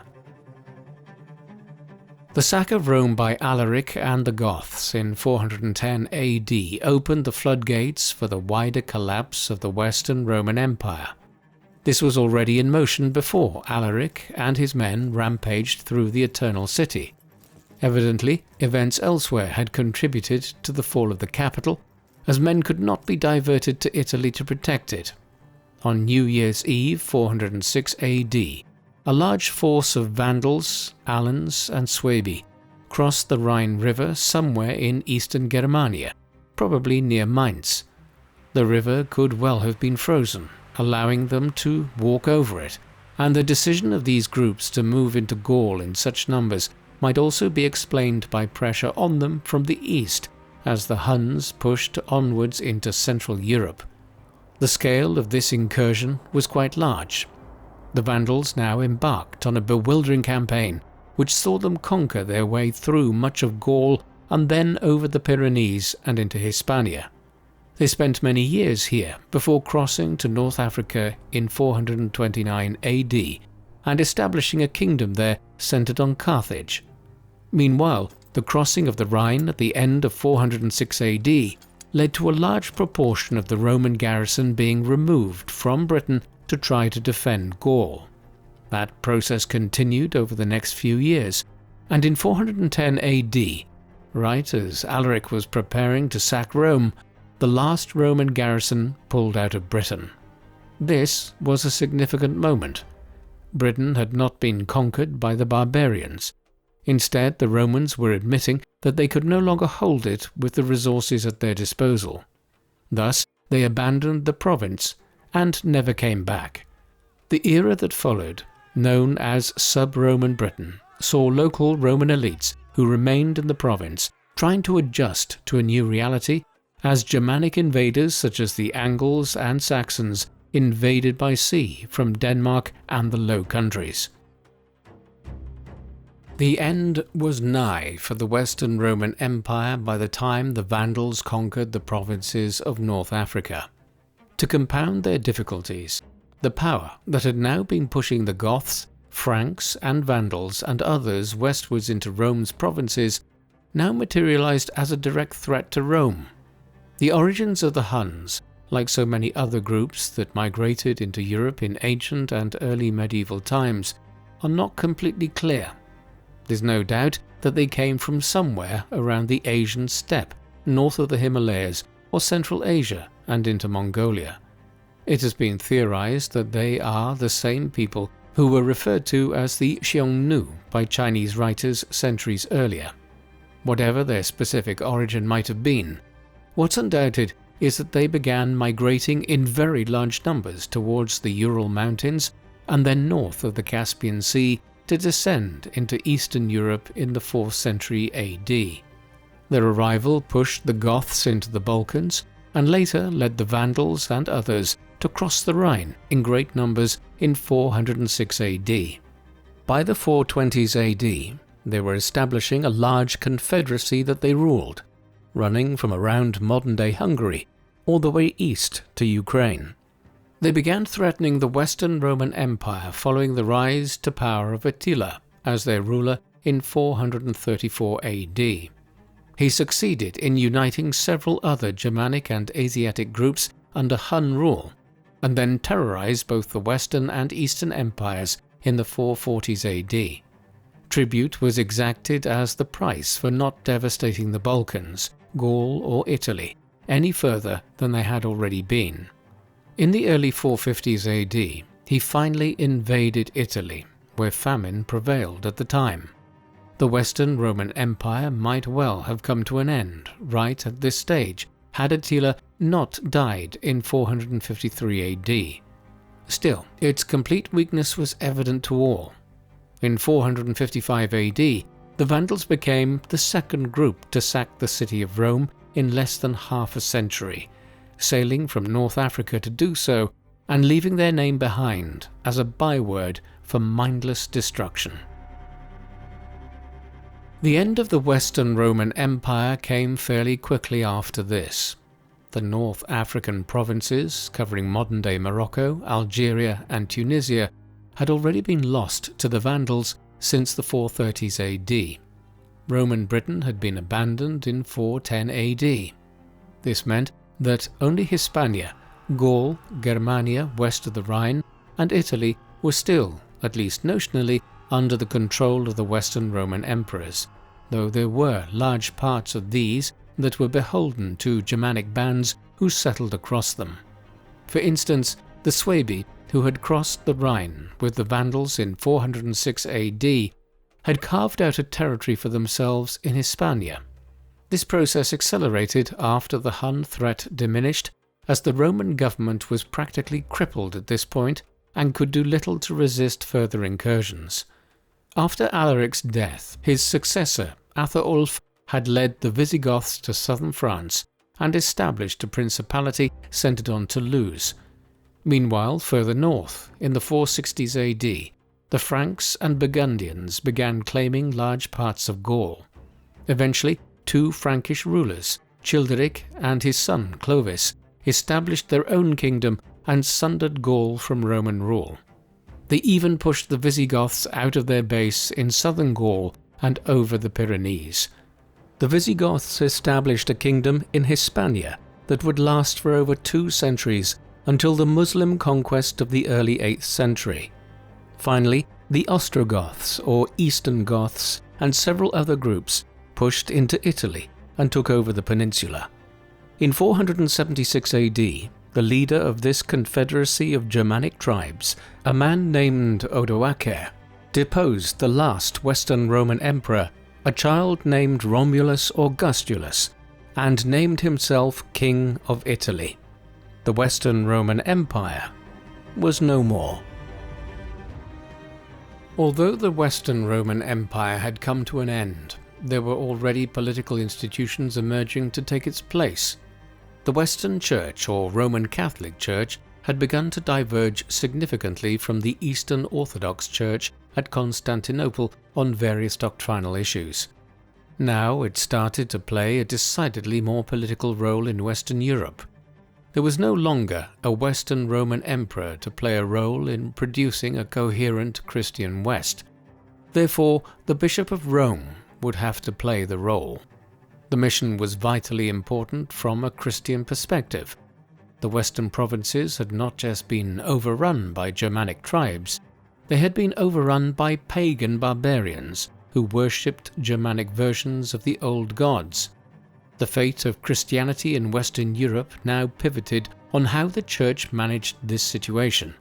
The sack of Rome by Alaric and the Goths in 410 AD opened the floodgates for the wider collapse of the Western Roman Empire. This was already in motion before Alaric and his men rampaged through the Eternal City. Evidently, events elsewhere had contributed to the fall of the capital, as men could not be diverted to Italy to protect it. On New Year's Eve 406 AD, a large force of Vandals, Alans and Suebi crossed the Rhine River somewhere in eastern Germania, probably near Mainz. The river could well have been frozen, allowing them to walk over it, and the decision of these groups to move into Gaul in such numbers might also be explained by pressure on them from the east as the Huns pushed onwards into Central Europe. The scale of this incursion was quite large. The Vandals now embarked on a bewildering campaign which saw them conquer their way through much of Gaul and then over the Pyrenees and into Hispania. They spent many years here before crossing to North Africa in 429 AD and establishing a kingdom there centered on Carthage. Meanwhile, the crossing of the Rhine at the end of 406 AD led to a large proportion of the Roman garrison being removed from Britain to try to defend Gaul. That process continued over the next few years, and in 410 AD, right as Alaric was preparing to sack Rome, the last Roman garrison pulled out of Britain. This was a significant moment. Britain had not been conquered by the barbarians. Instead, the Romans were admitting that they could no longer hold it with the resources at their disposal. Thus, they abandoned the province and never came back. The era that followed, known as sub-Roman Britain, saw local Roman elites who remained in the province trying to adjust to a new reality as Germanic invaders such as the Angles and Saxons invaded by sea from Denmark and the Low Countries. The end was nigh for the Western Roman Empire by the time the Vandals conquered the provinces of North Africa. To compound their difficulties, the power that had now been pushing the Goths, Franks and Vandals and others westwards into Rome's provinces now materialized as a direct threat to Rome. The origins of the Huns, like so many other groups that migrated into Europe in ancient and early medieval times, are not completely clear. There's no doubt that they came from somewhere around the Asian steppe, north of the Himalayas, or Central Asia and into Mongolia. It has been theorized that they are the same people who were referred to as the Xiongnu by Chinese writers centuries earlier. Whatever their specific origin might have been, what's undoubted is that they began migrating in very large numbers towards the Ural Mountains and then north of the Caspian Sea to descend into Eastern Europe in the 4th century AD. Their arrival pushed the Goths into the Balkans and later led the Vandals and others to cross the Rhine in great numbers in 406 AD. By the 420s AD, they were establishing a large confederacy that they ruled, running from around modern-day Hungary all the way east to Ukraine. They began threatening the Western Roman Empire following the rise to power of Attila as their ruler in 434 AD. He succeeded in uniting several other Germanic and Asiatic groups under Hun rule, and then terrorized both the Western and Eastern empires in the 440s AD. Tribute was exacted as the price for not devastating the Balkans, Gaul or Italy any further than they had already been. In the early 450s AD, he finally invaded Italy, where famine prevailed at the time. The Western Roman Empire might well have come to an end right at this stage had Attila not died in 453 AD. Still, its complete weakness was evident to all. In 455 AD, the Vandals became the second group to sack the city of Rome in less than half a century, sailing from North Africa to do so and leaving their name behind as a byword for mindless destruction. The end of the Western Roman Empire came fairly quickly after this. The North African provinces, covering modern-day Morocco, Algeria and Tunisia, had already been lost to the Vandals since the 430s AD. Roman Britain had been abandoned in 410 AD. This meant that only Hispania, Gaul, Germania west of the Rhine, and Italy were still, at least notionally, under the control of the Western Roman emperors, though there were large parts of these that were beholden to Germanic bands who settled across them. For instance, the Suebi, who had crossed the Rhine with the Vandals in 406 AD, had carved out a territory for themselves in Hispania. This process accelerated after the Hun threat diminished, as the Roman government was practically crippled at this point and could do little to resist further incursions. After Alaric's death, his successor, Athaulf, had led the Visigoths to southern France and established a principality centered on Toulouse. Meanwhile, further north, in the 460s AD, the Franks and Burgundians began claiming large parts of Gaul. Eventually, two Frankish rulers, Childeric and his son Clovis, established their own kingdom and sundered Gaul from Roman rule. They even pushed the Visigoths out of their base in southern Gaul and over the Pyrenees. The Visigoths established a kingdom in Hispania that would last for over 2 centuries until the Muslim conquest of the early 8th century. Finally, the Ostrogoths, or Eastern Goths, and several other groups pushed into Italy and took over the peninsula. In 476 AD, the leader of this confederacy of Germanic tribes, a man named Odoacer, deposed the last Western Roman emperor, a child named Romulus Augustulus, and named himself King of Italy. The Western Roman Empire was no more. Although the Western Roman Empire had come to an end, there were already political institutions emerging to take its place. The Western Church, or Roman Catholic Church, had begun to diverge significantly from the Eastern Orthodox Church at Constantinople on various doctrinal issues. Now it started to play a decidedly more political role in Western Europe. There was no longer a Western Roman emperor to play a role in producing a coherent Christian West. Therefore, the Bishop of Rome would have to play the role. The mission was vitally important from a Christian perspective. The Western provinces had not just been overrun by Germanic tribes, they had been overrun by pagan barbarians who worshipped Germanic versions of the old gods. The fate of Christianity in Western Europe now pivoted on how the Church managed this situation.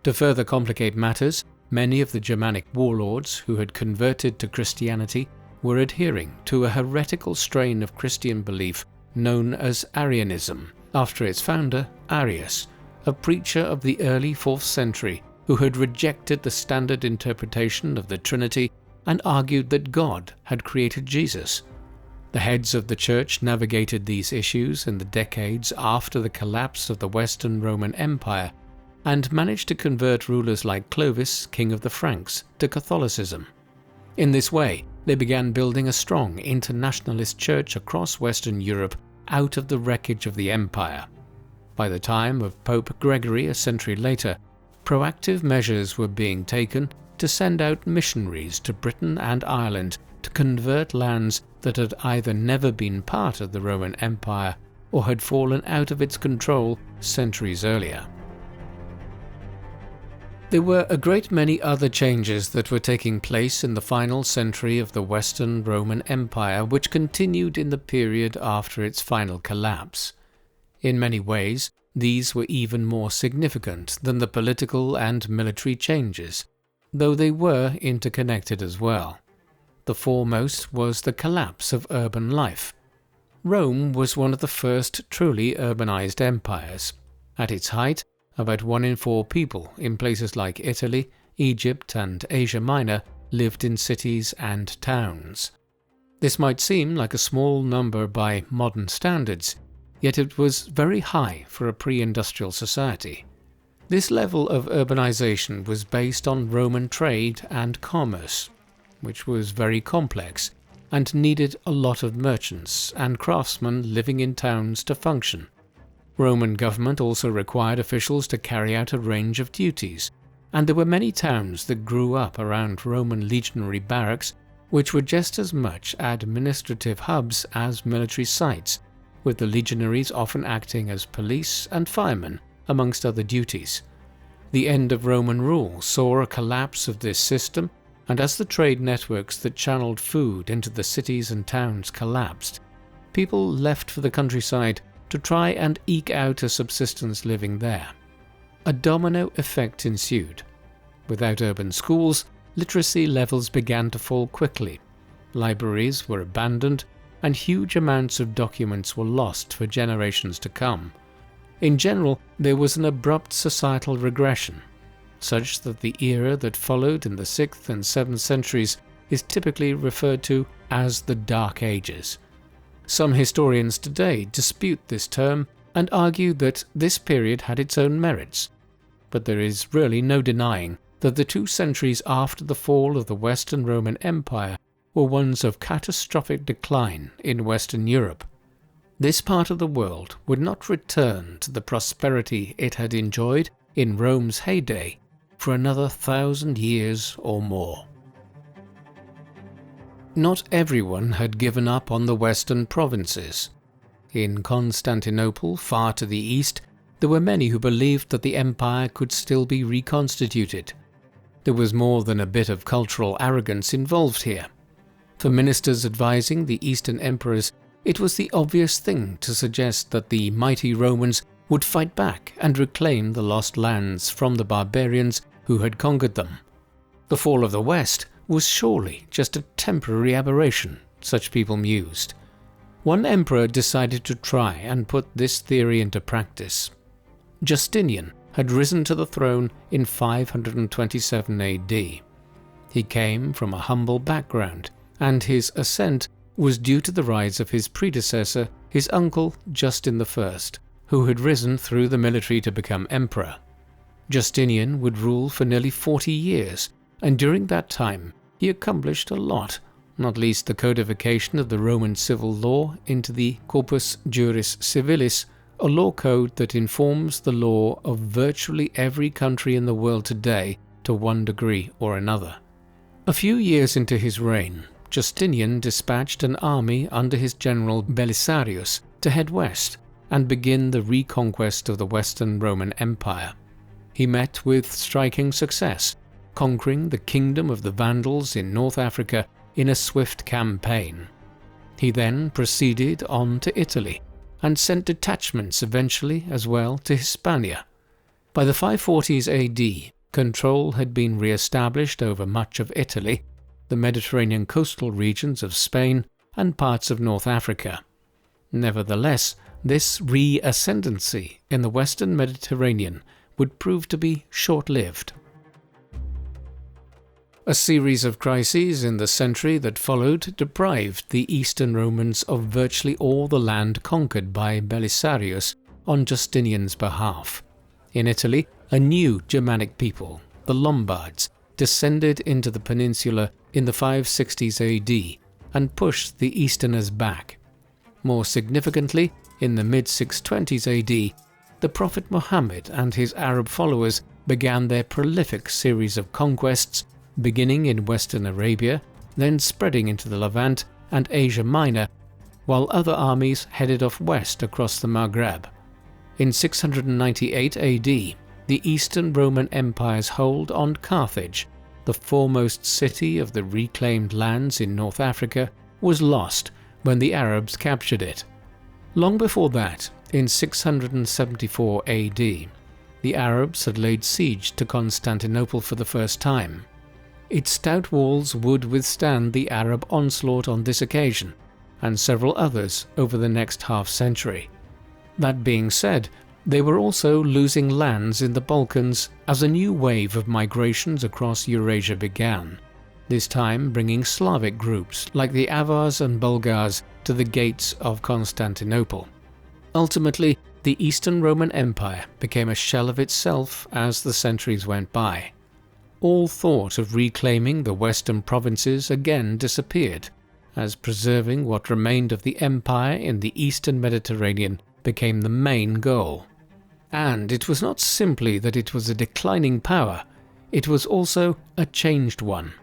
To further complicate matters, many of the Germanic warlords who had converted to Christianity were adhering to a heretical strain of Christian belief known as Arianism, after its founder, Arius, a preacher of the early 4th century who had rejected the standard interpretation of the Trinity and argued that God had created Jesus. The heads of the Church navigated these issues in the decades after the collapse of the Western Roman Empire and managed to convert rulers like Clovis, king of the Franks, to Catholicism. In this way, they began building a strong internationalist church across Western Europe out of the wreckage of the empire. By the time of Pope Gregory a century later, proactive measures were being taken to send out missionaries to Britain and Ireland to convert lands that had either never been part of the Roman Empire or had fallen out of its control centuries earlier. There were a great many other changes that were taking place in the final century of the Western Roman Empire, which continued in the period after its final collapse. In many ways, these were even more significant than the political and military changes, though they were interconnected as well. The foremost was the collapse of urban life. Rome was one of the first truly urbanized empires. At its height, about 1 in 4 people in places like Italy, Egypt, and Asia Minor lived in cities and towns. This might seem like a small number by modern standards, yet it was very high for a pre-industrial society. This level of urbanization was based on Roman trade and commerce, which was very complex and needed a lot of merchants and craftsmen living in towns to function. Roman government also required officials to carry out a range of duties, and there were many towns that grew up around Roman legionary barracks, which were just as much administrative hubs as military sites, with the legionaries often acting as police and firemen, amongst other duties. The end of Roman rule saw a collapse of this system, and as the trade networks that channeled food into the cities and towns collapsed, people left for the countryside to try and eke out a subsistence living there. A domino effect ensued. Without urban schools, literacy levels began to fall quickly. Libraries were abandoned, and huge amounts of documents were lost for generations to come. In general, there was an abrupt societal regression, such that the era that followed in the 6th and 7th centuries is typically referred to as the Dark Ages. Some historians today dispute this term and argue that this period had its own merits, but there is really no denying that the 2 centuries after the fall of the Western Roman Empire were ones of catastrophic decline in Western Europe. This part of the world would not return to the prosperity it had enjoyed in Rome's heyday for another 1,000 years or more. Not everyone had given up on the western provinces. In Constantinople, far to the east, there were many who believed that the empire could still be reconstituted. There was more than a bit of cultural arrogance involved here. For ministers advising the Eastern emperors, it was the obvious thing to suggest that the mighty Romans would fight back and reclaim the lost lands from the barbarians who had conquered them. The fall of the West was surely just a temporary aberration, such people mused. One emperor decided to try and put this theory into practice. Justinian had risen to the throne in 527 AD. He came from a humble background, and his ascent was due to the rise of his predecessor, his uncle Justin I, who had risen through the military to become emperor. Justinian would rule for nearly 40 years, and during that time he accomplished a lot, not least the codification of the Roman civil law into the Corpus Juris Civilis, a law code that informs the law of virtually every country in the world today to one degree or another. A few years into his reign, Justinian dispatched an army under his general Belisarius to head west and begin the reconquest of the Western Roman Empire. He met with striking success, conquering the kingdom of the Vandals in North Africa in a swift campaign. He then proceeded on to Italy and sent detachments eventually as well to Hispania. By the 540s AD, control had been re-established over much of Italy, the Mediterranean coastal regions of Spain, and parts of North Africa. Nevertheless, this re-ascendancy in the Western Mediterranean would prove to be short-lived. A series of crises in the century that followed deprived the Eastern Romans of virtually all the land conquered by Belisarius on Justinian's behalf. In Italy, a new Germanic people, the Lombards, descended into the peninsula in the 560s AD and pushed the Easterners back. More significantly, in the mid-620s AD, the Prophet Muhammad and his Arab followers began their prolific series of conquests, beginning in Western Arabia, then spreading into the Levant and Asia Minor, while other armies headed off west across the Maghreb. In 698 AD, the Eastern Roman Empire's hold on Carthage, the foremost city of the reclaimed lands in North Africa, was lost when the Arabs captured it. Long before that, in 674 AD, the Arabs had laid siege to Constantinople for the first time. Its stout walls would withstand the Arab onslaught on this occasion, and several others over the next half-century. That being said, they were also losing lands in the Balkans as a new wave of migrations across Eurasia began, this time bringing Slavic groups like the Avars and Bulgars to the gates of Constantinople. Ultimately, the Eastern Roman Empire became a shell of itself as the centuries went by. All thought of reclaiming the western provinces again disappeared, as preserving what remained of the empire in the eastern Mediterranean became the main goal. And it was not simply that it was a declining power, it was also a changed one.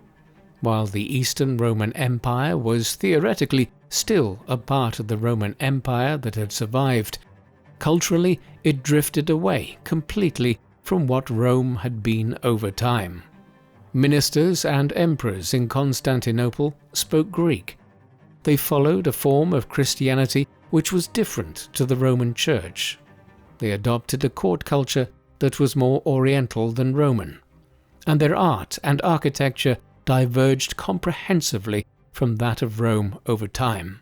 While the Eastern Roman Empire was theoretically still a part of the Roman Empire that had survived, culturally it drifted away completely from what Rome had been over time. Ministers and emperors in Constantinople spoke Greek. They followed a form of Christianity which was different to the Roman Church. They adopted a court culture that was more Oriental than Roman, and their art and architecture diverged comprehensively from that of Rome over time.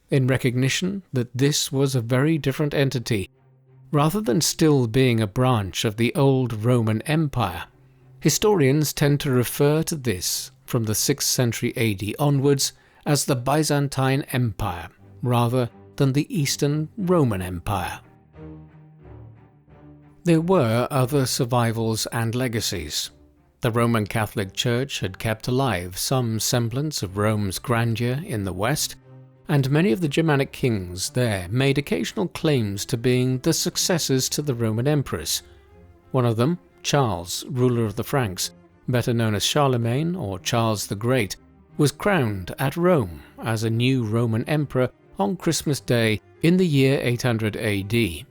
In recognition that this was a very different entity, rather than still being a branch of the old Roman Empire, historians tend to refer to this from the 6th century AD onwards as the Byzantine Empire, rather than the Eastern Roman Empire. There were other survivals and legacies. The Roman Catholic Church had kept alive some semblance of Rome's grandeur in the West, and many of the Germanic kings there made occasional claims to being the successors to the Roman emperors. One of them, Charles, ruler of the Franks, better known as Charlemagne or Charles the Great, was crowned at Rome as a new Roman emperor on Christmas Day in the year 800 AD.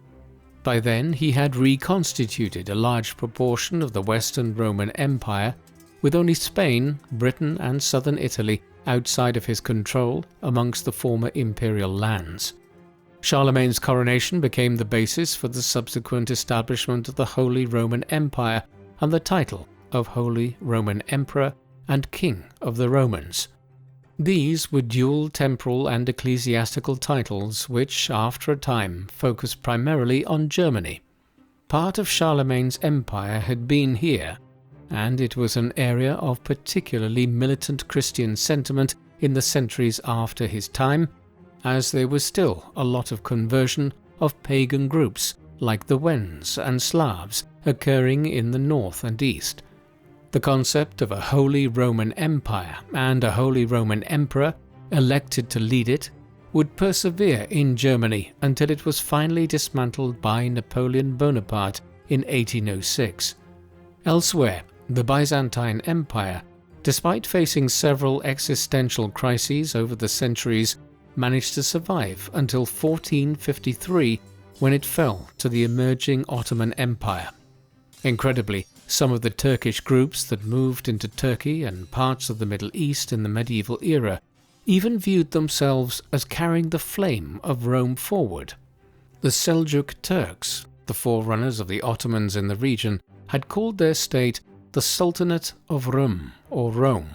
By then he had reconstituted a large proportion of the Western Roman Empire, with only Spain, Britain and southern Italy outside of his control amongst the former imperial lands. Charlemagne's coronation became the basis for the subsequent establishment of the Holy Roman Empire and the title of Holy Roman Emperor and King of the Romans. These were dual temporal and ecclesiastical titles which, after a time, focused primarily on Germany. Part of Charlemagne's empire had been here, and it was an area of particularly militant Christian sentiment in the centuries after his time, as there was still a lot of conversion of pagan groups like the Wends and Slavs occurring in the north and east. The concept of a Holy Roman Empire and a Holy Roman Emperor elected to lead it would persevere in Germany until it was finally dismantled by Napoleon Bonaparte in 1806. Elsewhere, the Byzantine Empire, despite facing several existential crises over the centuries, managed to survive until 1453, when it fell to the emerging Ottoman Empire. Incredibly, some of the Turkish groups that moved into Turkey and parts of the Middle East in the medieval era even viewed themselves as carrying the flame of Rome forward. The Seljuk Turks, the forerunners of the Ottomans in the region, had called their state the Sultanate of Rum, or Rome.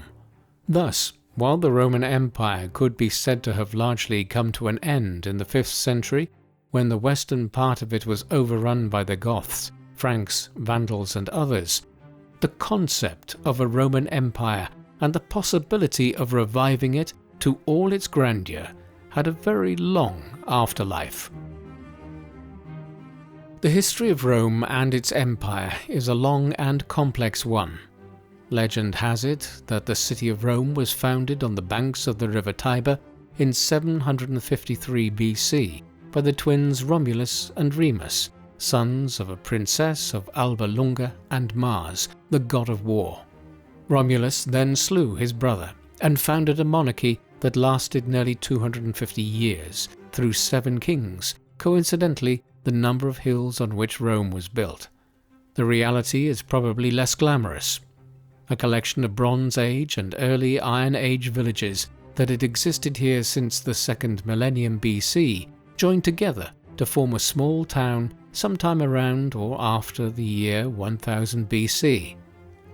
Thus, while the Roman Empire could be said to have largely come to an end in the 5th century, when the western part of it was overrun by the Goths, Franks, Vandals and others, the concept of a Roman Empire and the possibility of reviving it to all its grandeur had a very long afterlife. The history of Rome and its empire is a long and complex one. Legend has it that the city of Rome was founded on the banks of the river Tiber in 753 BC by the twins Romulus and Remus, sons of a princess of Alba Longa and Mars, the god of war. Romulus then slew his brother and founded a monarchy that lasted nearly 250 years, through 7 kings, coincidentally the number of hills on which Rome was built. The reality is probably less glamorous. A collection of Bronze Age and early Iron Age villages that had existed here since the 2nd millennium BC joined together to form a small town sometime around or after the year 1000 BC.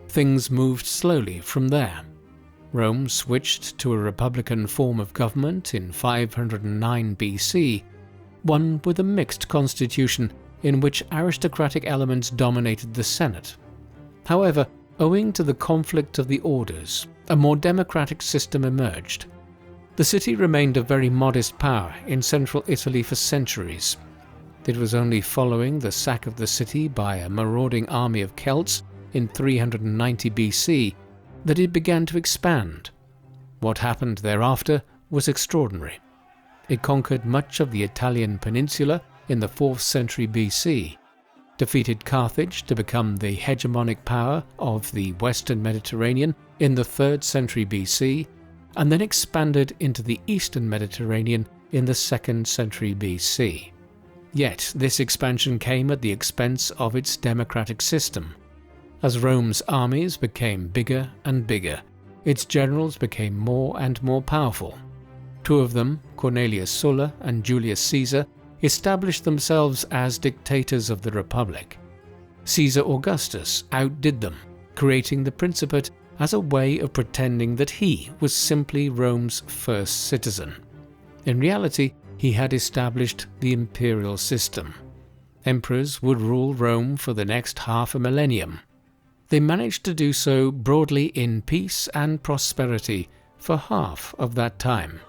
Things moved slowly from there. Rome switched to a republican form of government in 509 BC, one with a mixed constitution in which aristocratic elements dominated the Senate. However, owing to the conflict of the orders, a more democratic system emerged. The city remained a very modest power in central Italy for centuries. It was only following the sack of the city by a marauding army of Celts in 390 BC that it began to expand. What happened thereafter was extraordinary. It conquered much of the Italian peninsula in the 4th century BC, defeated Carthage to become the hegemonic power of the Western Mediterranean in the 3rd century BC, and then expanded into the Eastern Mediterranean in the 2nd century BC. Yet this expansion came at the expense of its democratic system. As Rome's armies became bigger and bigger, its generals became more and more powerful. 2 of them, Cornelius Sulla and Julius Caesar, established themselves as dictators of the Republic. Caesar Augustus outdid them, creating the Principate as a way of pretending that he was simply Rome's first citizen. In reality, he had established the imperial system. Emperors would rule Rome for the next half a millennium. They managed to do so broadly in peace and prosperity for half of that time.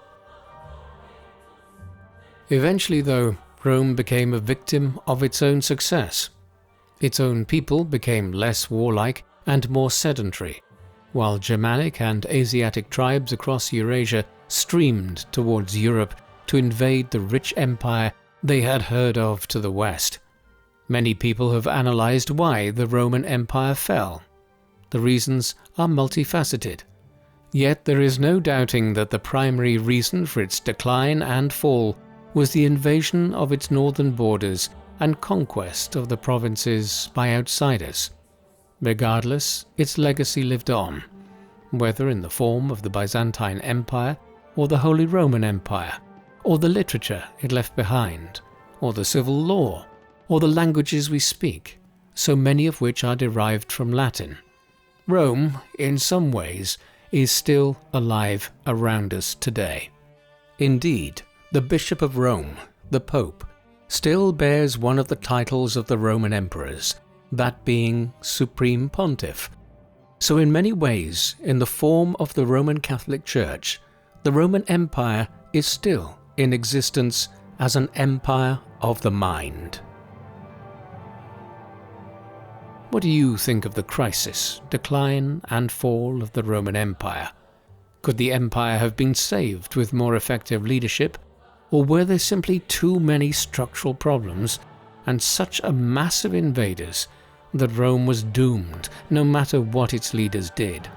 Eventually, though, Rome became a victim of its own success. Its own people became less warlike and more sedentary, while Germanic and Asiatic tribes across Eurasia streamed towards Europe to invade the rich empire they had heard of to the west. Many people have analyzed why the Roman Empire fell. The reasons are multifaceted. Yet there is no doubting that the primary reason for its decline and fall was the invasion of its northern borders and conquest of the provinces by outsiders. Regardless, its legacy lived on, whether in the form of the Byzantine Empire, or the Holy Roman Empire, or the literature it left behind, or the civil law, or the languages we speak, so many of which are derived from Latin. Rome, in some ways, is still alive around us today. Indeed, the Bishop of Rome, the Pope, still bears one of the titles of the Roman emperors, that being Supreme Pontiff. So in many ways, in the form of the Roman Catholic Church, the Roman Empire is still in existence as an empire of the mind. What do you think of the crisis, decline and fall of the Roman Empire? Could the empire have been saved with more effective leadership, or were there simply too many structural problems and such a massive invaders that Rome was doomed no matter what its leaders did?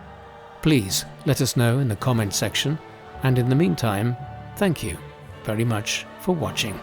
Please let us know in the comment section, and in the meantime, thank you very much for watching.